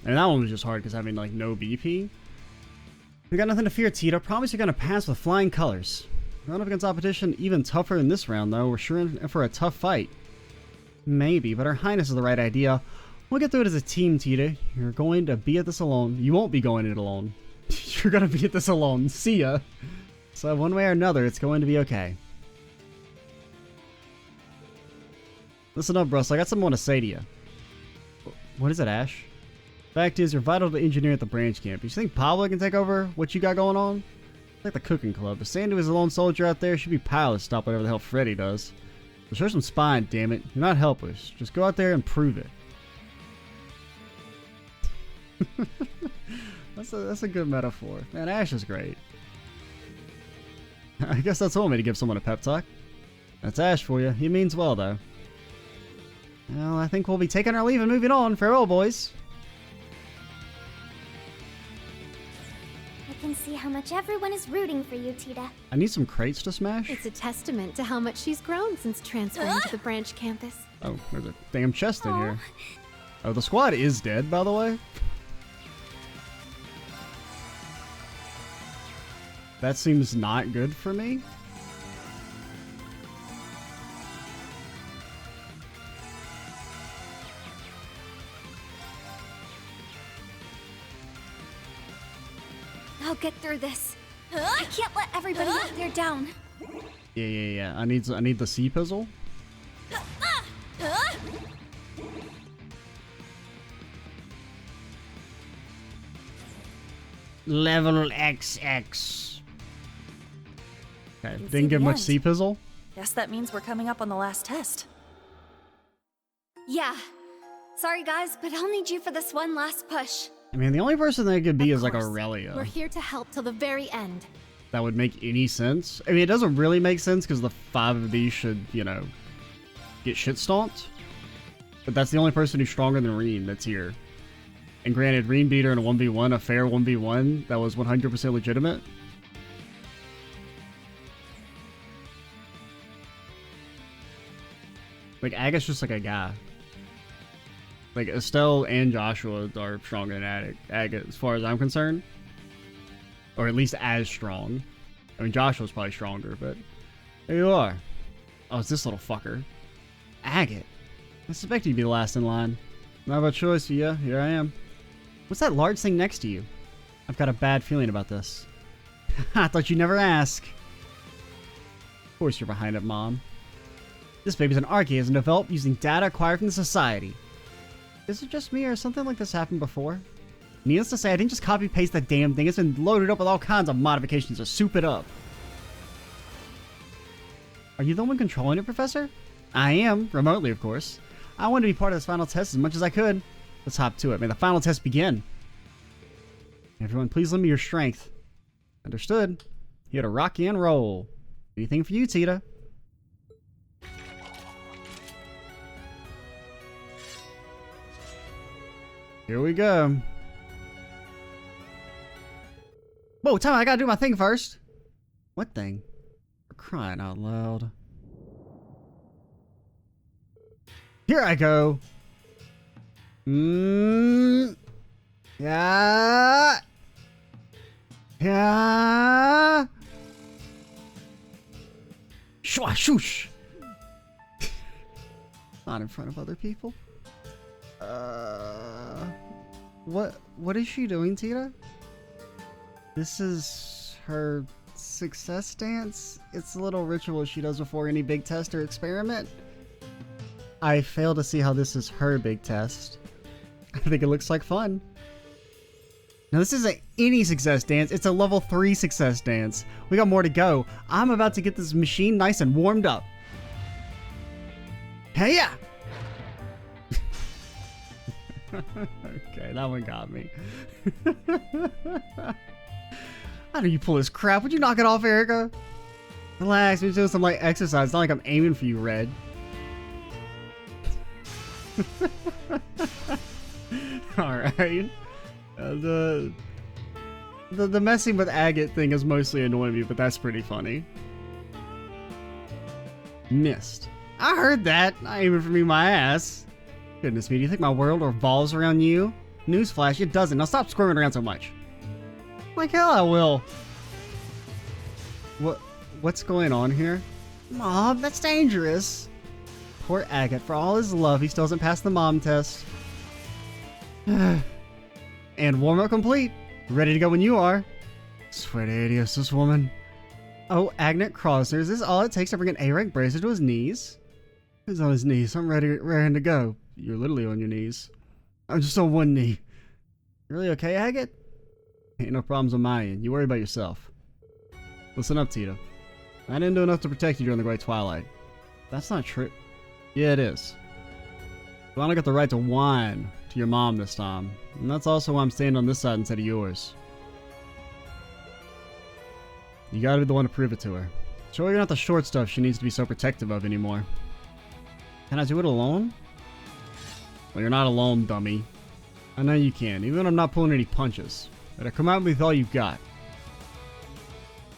And that one was just hard because having, like, no BP. We got nothing to fear, Tita. Promise you're going to pass with flying colors. Going up against opposition even tougher in this round, though. We're sure in for a tough fight. Maybe, but Her Highness is the right idea. We'll get through it as a team, Tita. You're going to be at this alone. You won't be going it alone. You're going to be at this alone. See ya. So one way or another, it's going to be okay. Listen up, Russ. I got something I want to say to you. What is it, Ash? Fact is, you're vital to the engineer at the branch camp. You think Pablo can take over what you got going on? It's like the cooking club. If Sandu is a lone soldier out there, should be powerless to stop whatever the hell Freddy does. So show some spine, damn it. You're not helpless. Just go out there and prove it. That's a good metaphor. Man, Ash is great. I guess that's all me to give someone a pep talk. That's Ash for you. He means well, though. Well, I think we'll be taking our leave and moving on. Farewell, boys. I can see how much everyone is rooting for you, Tita. I need some crates to smash. It's a testament to how much she's grown since transferring to the branch campus. Oh, there's a damn chest in here. Oh, the squad is dead, by the way. That seems not good for me. I'll get through this. I can't let everybody out there down. Yeah. I need the sea puzzle. Level XX. Okay, can see didn't give the much end. sea puzzle. Guess that means we're coming up on the last test. Yeah. Sorry, guys, but I'll need you for this one last push. I mean, the only person that could be Of is like course. Aurelia. We're here to help till the very end. That would make any sense. I mean, it doesn't really make sense because the 5 of these should, you know, get shit stomped. But that's the only person who's stronger than Reen that's here. And granted, Reen beat her in a 1v1, a fair 1v1 that was 100% legitimate. Like, Agate's just like a guy. Like, Estelle and Joshua are stronger than Agate as far as I'm concerned. Or at least as strong. I mean, Joshua's probably stronger, but there you are. Oh, it's this little fucker. Agate. I suspect you'd be the last in line. Not about choice, yeah, here I am. What's that large thing next to you? I've got a bad feeling about this. I thought you'd never ask. Of course you're behind it, Mom. This baby's an archaism developed using data acquired from the Society. Is it just me, or has something like this happened before? Needless to say, I didn't just copy-paste that damn thing. It's been loaded up with all kinds of modifications to soup it up. Are you the one controlling it, Professor? I am, remotely of course. I wanted to be part of this final test as much as I could. Let's hop to it. May the final test begin. Everyone, please lend me your strength. Understood. Here to rock and roll. Anything for you, Tita. Here we go. Whoa, time, I gotta do my thing first. What thing? For crying out loud. Here I go. Yeah. Yeah. Shwa shoosh. Not in front of other people. What is she doing, Tita? This is her success dance? It's a little ritual she does before any big test or experiment. I fail to see how this is her big test. I think it looks like fun. Now this isn't any success dance, it's a level 3 success dance. We got more to go. I'm about to get this machine nice and warmed up. Hey yeah! Okay, that one got me. How do you pull this crap? Would you knock it off, Erica? Relax, we're doing some light exercise. It's not like I'm aiming for you, Red. Alright. The messing with agate thing is mostly annoying me, but that's pretty funny. Missed. I heard that. Not aiming for me, my ass. Goodness me, do you think my world revolves around you? Newsflash, it doesn't. Now stop squirming around so much. Like hell I will. What's going on here? Mom, that's dangerous. Poor Agate, for all his love, he still hasn't passed the mom test. And warm-up complete. Ready to go when you are. Swear to Adios, this woman. Oh, Agnet Crosner, is this all it takes to bring an A-rank bracer to his knees? He's on his knees. I'm ready to go. You're literally on your knees. I'm just on one knee. You really okay, Agate? Ain't no problems on my end. You worry about yourself. Listen up, Tita. I didn't do enough to protect you during the Great Twilight. That's not true. Yeah, it is. But I don't get the right to whine to your mom this time. And that's also why I'm standing on this side instead of yours. You gotta be the one to prove it to her. Show her you're not the short stuff she needs to be so protective of anymore. Can I do it alone? Well, you're not alone, dummy. I know you can, even when I'm not pulling any punches. Better come out with all you've got.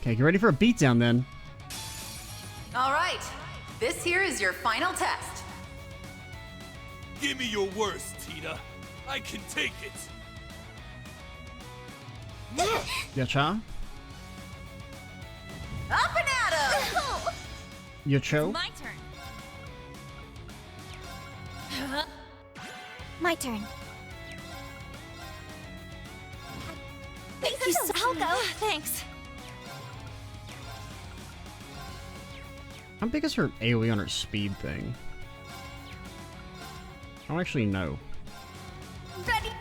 Okay, get ready for a beatdown then. All right, this here is your final test. Give me your worst, Tita. I can take it. Yacha? Up and at 'em! Yacho? My turn. My turn. Thank you so I'll go. Thanks. How big is her AoE on her speed thing? I don't actually know. Ready?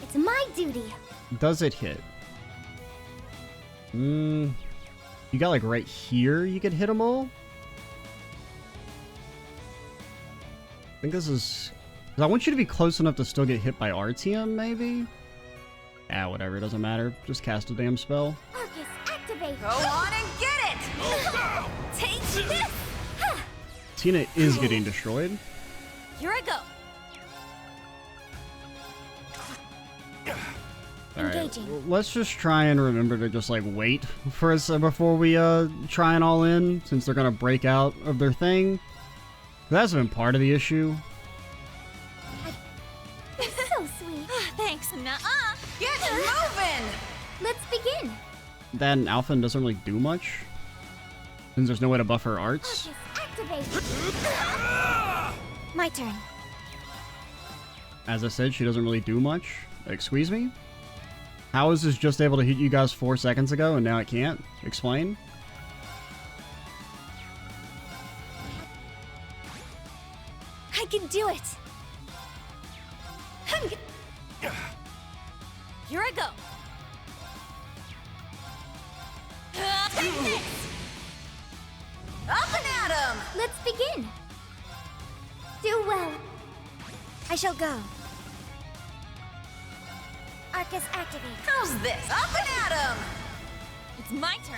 It's my duty. Does it hit? You got like right here you could hit them all? I think this is... 'cause I want you to be close enough to still get hit by RTM, maybe? Ah, whatever, it doesn't matter. Just cast a damn spell. Arcus, activate. Go on and get it! Take this. Tina is getting destroyed. Here I go. Alright, Engaging. let's just try and remember to just like wait for us before we try and all in, since they're gonna break out of their thing. That's been part of the issue. So sweet. Thanks. Nuh-uh. Get moving! Let's begin. That and Alpha doesn't really do much, since there's no way to buff her arts. Arcus, activate. My turn. As I said, she doesn't really do much. Excuse me? How is this just able to hit you guys 4 seconds ago and now it can't? Explain? I can do it. Here I go. Take this. Up and at 'em! Let's begin. Do well. I shall go. Arcus, Arcus activate. How's this? Up and at 'em! It's my turn.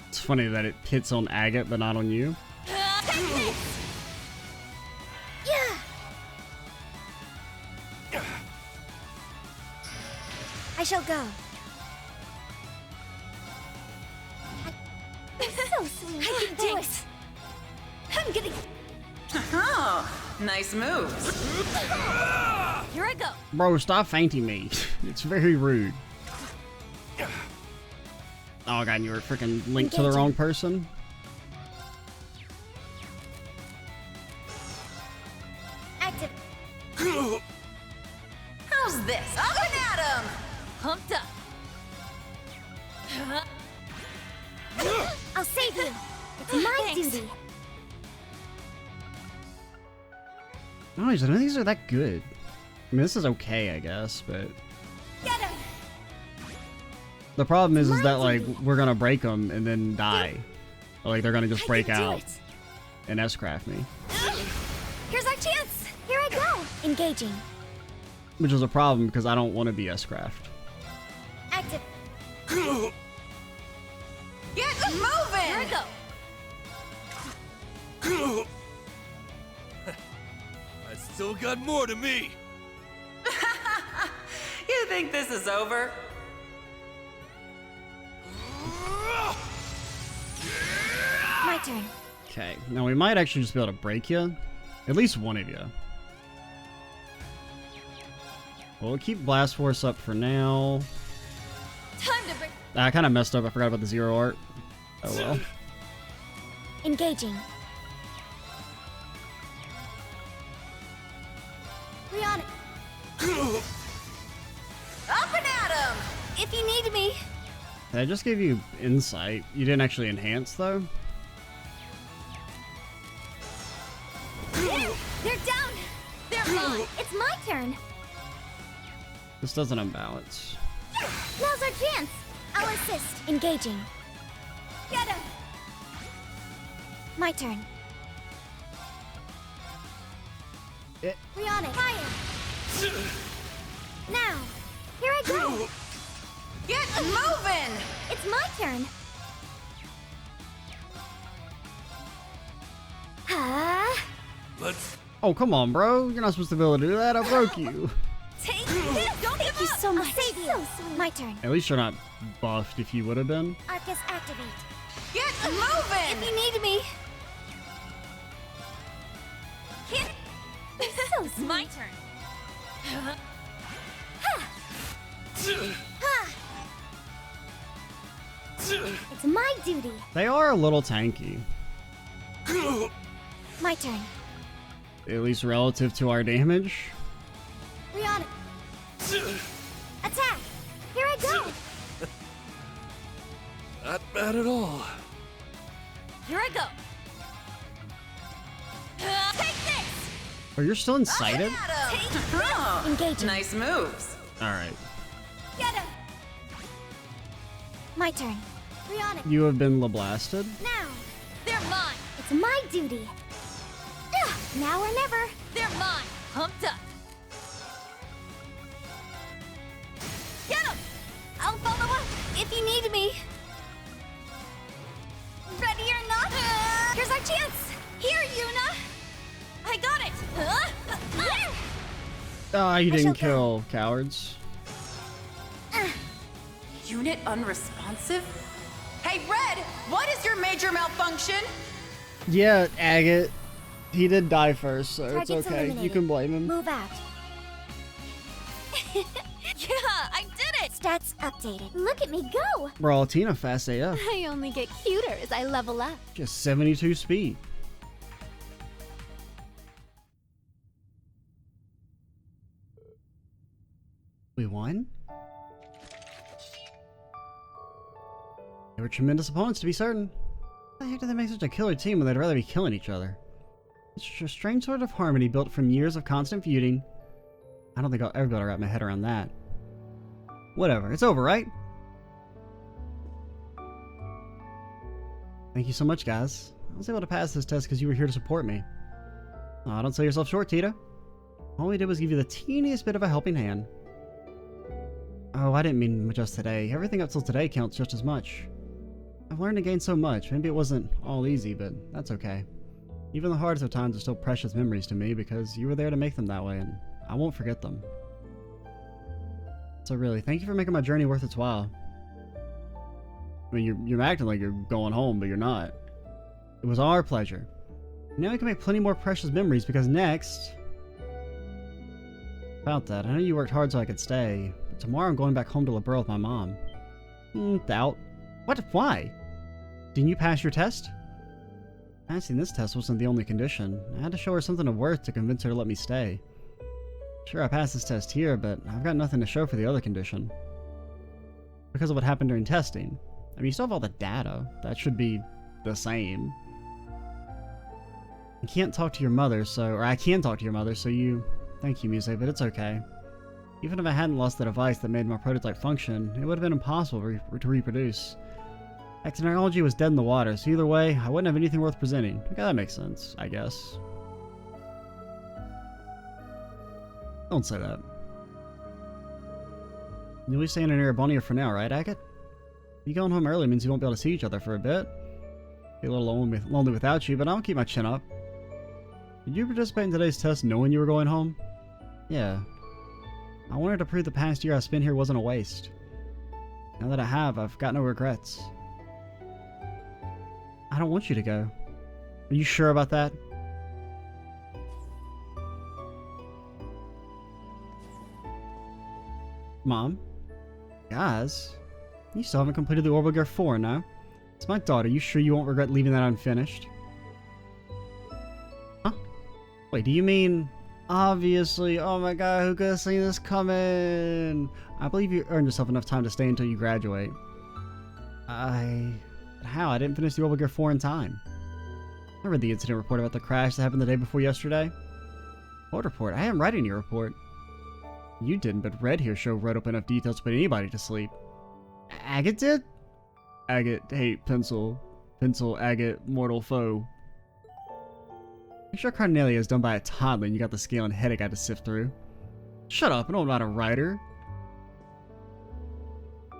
It's funny that it hits on Agate, but not on you. Take this! Yeah. I shall go. So sweet. I can do it. I'm gonna. Oh, nice moves. Here I go. Bro, stop fainting me. It's very rude. Oh god, you were freaking linked to the wrong person. Active. How's this? Up and at 'em! Pumped up. I'll save you. It's my Thanks. duty. No, none of these are that good. I mean, this is okay, I guess, but Get him. the problem is that like we're gonna break them and then die. Or, like they're gonna just break I can do out it. and S-craft me, Here's our chance. Here I go. Engaging. which is a problem because I don't want to be S-craft. Active. Get moving! Here I go. I still got more to me. You think this is over? My turn. Okay, now we might actually just be able to break you, at least one of you. We'll keep Blast Force up for now. Time to break. I kind of messed up. I forgot about the zero art. Oh well. Engaging. We on it. Up and at 'em! If you need me. I just gave you insight. You didn't actually enhance though. They're down. They're mine. It's my turn. This doesn't unbalance. Now's our chance. I'll assist. Engaging. Get him. My turn. Eh. We on it. Fire. Now. Here I go. Get moving! It's my turn. Let's Oh come on, bro! You're not supposed to be able to do that. I broke you. Take this. Don't Thank give you up. so much. Save you. So sweet. My turn. At least you're not buffed. If you would have been. Arcus activate. Get If moving! you need me. Hit. So It's sweet. my turn. It's my duty. They are a little tanky, My turn. at least relative to our damage. We on it. Attack. Here I go. not bad at all. Here I go. Take this. Oh, you're still incited? At 'em! Take Oh, Engaging. nice moves. All right. Get him. My turn. We on it. You have been blasted. Now. They're mine. It's my duty. Ugh, now or never. They're mine. Pumped up. Get him. I'll follow up if you need me. Ready or not? Here's our chance. Here, Yuna. I got it. Ah, you I didn't shall kill cowards. Unit unresponsive? Hey, Red, what is your major malfunction? Yeah, Agate. He did die first, so Target's it's okay. You eliminated. can blame him. Move out. Yeah, I did it. Stats updated. Look at me go. Bro, Tina fast AF. I only get cuter as I level up. Just 72 speed. We won? They were tremendous opponents, to be certain. How the heck did they make such a killer team when they'd rather be killing each other? It's a strange sort of harmony built from years of constant feuding. I don't think I'll ever be able to wrap my head around that. Whatever, it's over, right? Thank you so much, guys. I was able to pass this test because you were here to support me. Don't sell yourself short, Tita. All we did was give you the teeniest bit of a helping hand. Oh, I didn't mean just today. Everything up till today counts just as much. I've learned to gain so much. Maybe it wasn't all easy, but that's okay. Even the hardest of times are still precious memories to me because you were there to make them that way, and I won't forget them. So really, thank you for making my journey worth its while. I mean, you're acting like you're going home, but you're not. It was our pleasure. Now we can make plenty more precious memories because next... About that, I know you worked hard so I could stay, but tomorrow I'm going back home to LaBelle with my mom. Doubt. What? Why? Didn't you pass your test? Passing this test wasn't the only condition. I had to show her something of worth to convince her to let me stay. Sure, I passed this test here, but I've got nothing to show for the other condition. Because of what happened during testing. I mean, you still have all the data. That should be the same. I can't talk to your mother, or I can talk to your mother, so you... Thank you, Muse, but it's okay. Even if I hadn't lost the device that made my prototype function, it would have been impossible to reproduce. Technology was dead in the water, so either way, I wouldn't have anything worth presenting. Okay, that makes sense, I guess. Don't say that. You'll be staying in Erebonnia for now, right, Agate? You going home early means you won't be able to see each other for a bit. Be a little lonely without you, but I'll keep my chin up. Did you participate in today's test knowing you were going home? Yeah. I wanted to prove the past year I spent here wasn't a waste. Now that I have, I've got no regrets. I don't want you to go. Are you sure about that? Mom? Guys? You still haven't completed the Orbal Gear 4, no? It's my daughter. You sure you won't regret leaving that unfinished? Huh? Wait, do you mean... Obviously. Oh my god, who could have seen this coming? I believe you earned yourself enough time to stay until you graduate. How? I didn't finish the Orbal Gear 4 in time. I read the incident report about the crash that happened the day before yesterday. What report? I am writing your report. You didn't, but Red here wrote up enough details to put anybody to sleep. Agate did? Agate, hate, pencil, agate, mortal foe. I'm sure Carnelia is done by a toddler and you got the scale and headache I had to sift through. Shut up, I know I'm not a writer.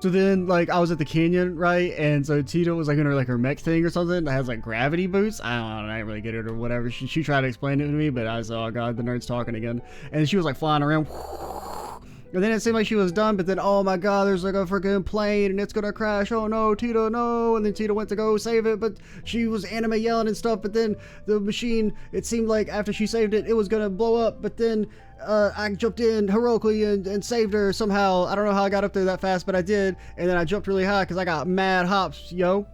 So then, like, I was at the canyon, right? And so Tita was, like, in her mech thing or something that has, like, gravity boots. I don't know, I didn't really get it or whatever. She tried to explain it to me, but I was, oh god, the nerd's talking again. And she was, like, flying around. And then it seemed like she was done, but then, oh my god, there's, like, a freaking plane and it's gonna crash. Oh no, Tita, no. And then Tita went to go save it, but she was anime yelling and stuff. But then the machine, it seemed like after she saved it, it was gonna blow up. But then I jumped in heroically and saved her somehow. I don't know how I got up there that fast, but I did. And then I jumped really high because I got mad hops, yo.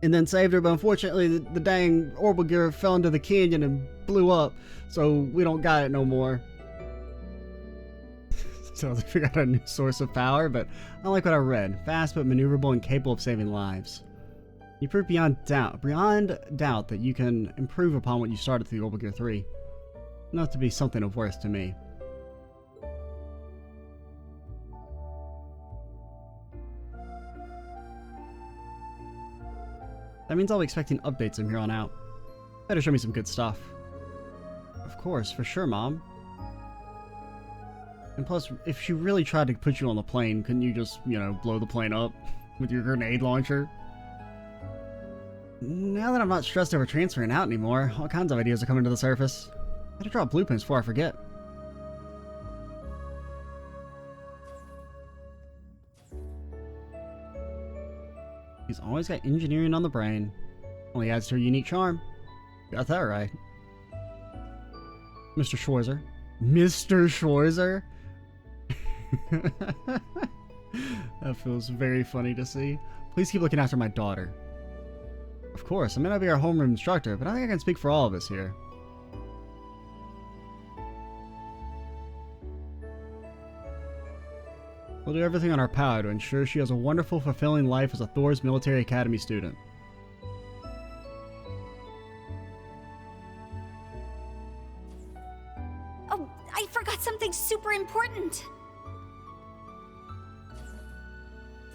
And then saved her, but unfortunately the dang Orbal Gear fell into the canyon and blew up. So we don't got it no more. So they figured out a new source of power, but I like what I read. Fast but maneuverable and capable of saving lives. You prove beyond doubt that you can improve upon what you started through Orbal Gear 3. Enough to be something of worth to me. That means I'll be expecting updates from here on out. Better show me some good stuff. Of course, for sure, Mom. And plus, if she really tried to put you on the plane, couldn't you just, blow the plane up with your grenade launcher? Now that I'm not stressed over transferring out anymore, all kinds of ideas are coming to the surface. Better draw blueprints before I forget. He's always got engineering on the brain. Only adds to her unique charm. Got that right. Mr. Schwarzer. Mr. Schwarzer? That feels very funny to see. Please keep looking after my daughter. Of course, I may not be our homeroom instructor, but I think I can speak for all of us here. We'll do everything in our power to ensure she has a wonderful, fulfilling life as a Thor's Military Academy student. Oh, I forgot something super important.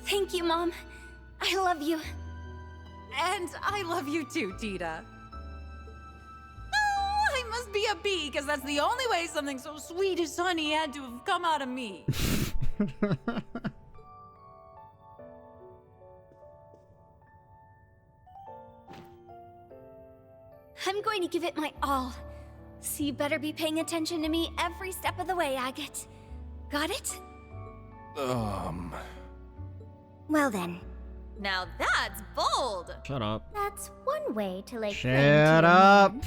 Thank you, Mom. I love you. And I love you too, Tita. Oh, I must be a bee, because that's the only way something so sweet as honey had to have come out of me. I'm going to give it my all. So you better be paying attention to me every step of the way, Agate. Got it? Well then. Now that's bold. Shut up. That's one way to lay claim to Shut your up. man.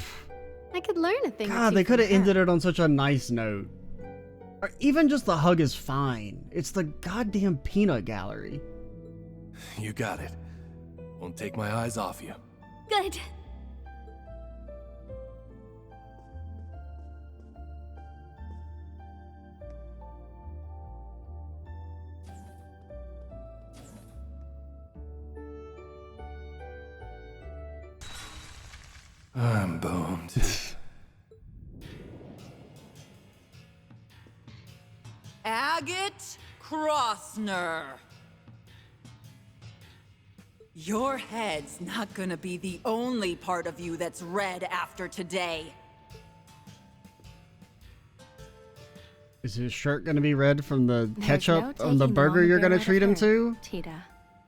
I could learn a thing or God, two they could have from her. ended it on such a nice note. Or even just the hug is fine. It's the goddamn peanut gallery. You got it. Won't take my eyes off you. Good. I'm boned. Agate Crossner. Your head's not gonna be the only part of you that's red after today. Is his shirt gonna be red from the There's ketchup no on the taking burger you're longer gonna out of treat him her, to? Tita.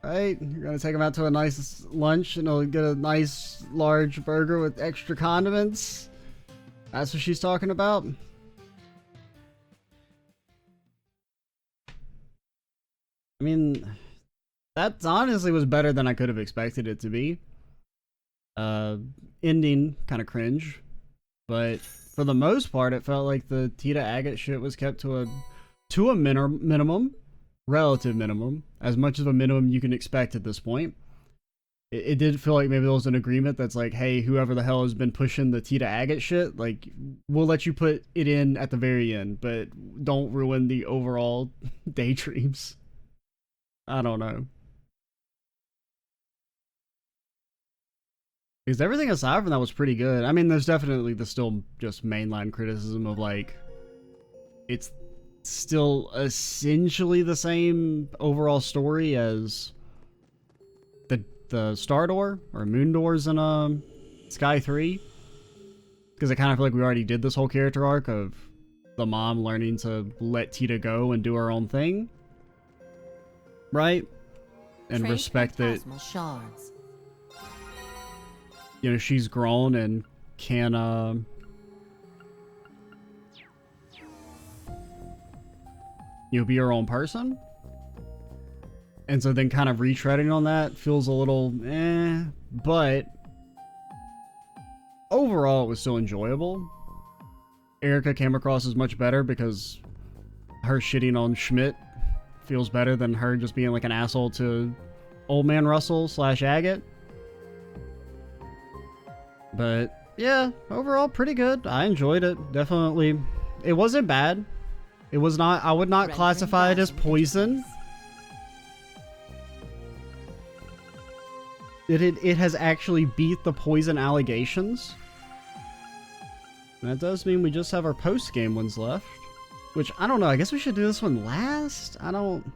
Right? You're gonna take him out to a nice lunch and he'll get a nice large burger with extra condiments? That's what she's talking about? I mean, that honestly was better than I could have expected it to be. Ending kind of cringe, but for the most part, it felt like the Tita Agate shit was kept to a minimum, relative minimum, as much of a minimum you can expect at this point. It did feel like maybe there was an agreement that's like, hey, whoever the hell has been pushing the Tita Agate shit, like, we'll let you put it in at the very end, but don't ruin the overall daydreams. I don't know. Because everything aside from that was pretty good. I mean, there's definitely the still just mainline criticism of, like, it's still essentially the same overall story as the Star Door or Moon Doors in Sky 3. Because I kind of feel like we already did this whole character arc of the mom learning to let Tita go and do her own thing. Right? And respect that, Shards. you know, she's grown and can, you know, be her own person. And so then kind of retreading on that feels a little but overall it was still enjoyable. Erica came across as much better because her shitting on Schmidt feels better than her just being like an asshole to Old Man Russell / Agate. But yeah, overall pretty good. I enjoyed it. Definitely. It wasn't bad. It was not, I would not classify it as poison. It has actually beat the poison allegations. And that does mean we just have our post-game ones left. Which, I don't know, I guess we should do this one last? I don't...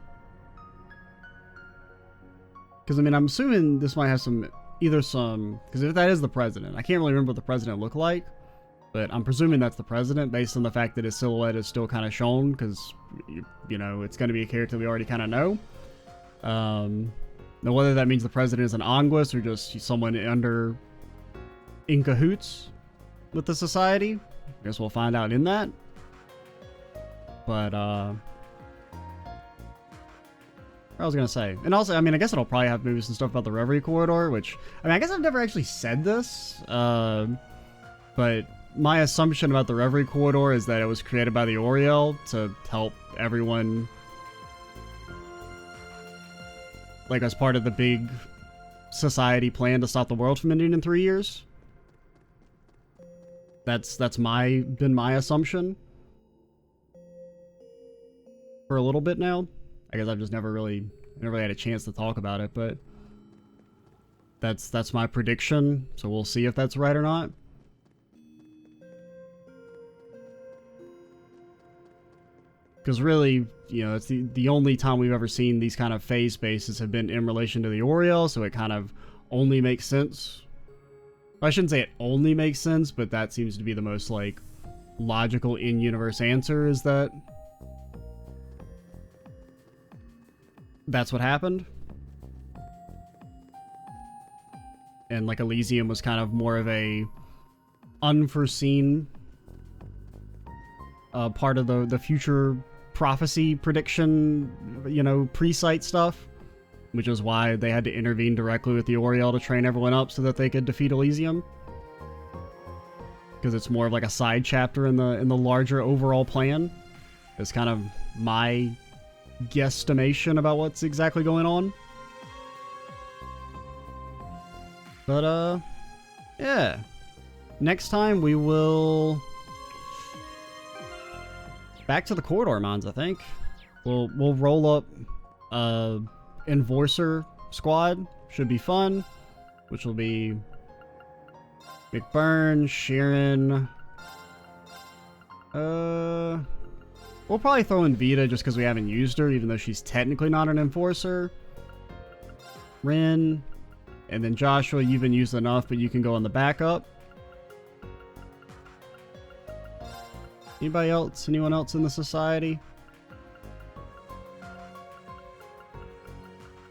Because, I mean, I'm assuming this might have some... Because if that is the president, I can't really remember what the president looked like. But I'm presuming that's the president based on the fact that his silhouette is still kind of shown. Because, you know, it's going to be a character we already kind of know. Now, whether that means the president is an Anguis or just someone in cahoots with the society, I guess we'll find out in that. But, what I was gonna say. And also, I mean, I guess it'll probably have maybe some stuff about the Reverie Corridor, which, I mean, I guess I've never actually said this, but my assumption about the Reverie Corridor is that it was created by the Oriel to help everyone, like, as part of the big society plan to stop the world from ending in 3 years. That's been my assumption for a little bit now. I guess I've just never really had a chance to talk about it, but that's my prediction. So we'll see if that's right or not. Because really, you know, it's the only time we've ever seen these kind of phase spaces have been in relation to the Oriel, so it kind of only makes sense I shouldn't say it only makes sense, but that seems to be the most, like, logical in-universe answer, is that that's what happened. And, like, Elysium was kind of more of a unforeseen part of the future prophecy prediction, you know, pre-sight stuff, which is why they had to intervene directly with the Oriole to train everyone up so that they could defeat Elysium. Because it's more of like a side chapter in the larger overall plan. It's kind of my guesstimation about what's exactly going on. But yeah. Next time we will back to the corridor mines, I think. We'll roll up Enforcer squad. Should be fun. Which will be McBurn, Sharon. We'll probably throw in Vita just because we haven't used her, even though she's technically not an Enforcer. Rin. And then Joshua, you've been used enough, but you can go on the backup. Anybody else? Anyone else in the society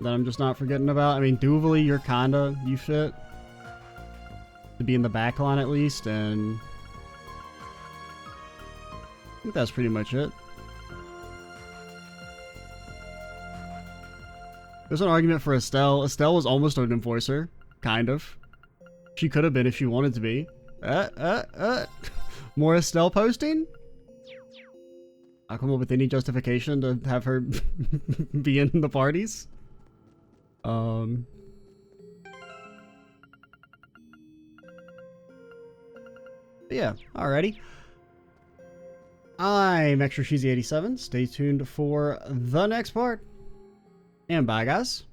that I'm just not forgetting about? I mean, Duvally, you fit to be in the back line at least, and I think that's pretty much it. There's an argument for Estelle. Estelle was almost an Enforcer, kind of. She could have been if she wanted to be. More Estelle posting? I'll come up with any justification to have her be in the parties. Yeah, alrighty. I'm Extra Cheesy 87. Stay tuned for the next part. And bye, guys.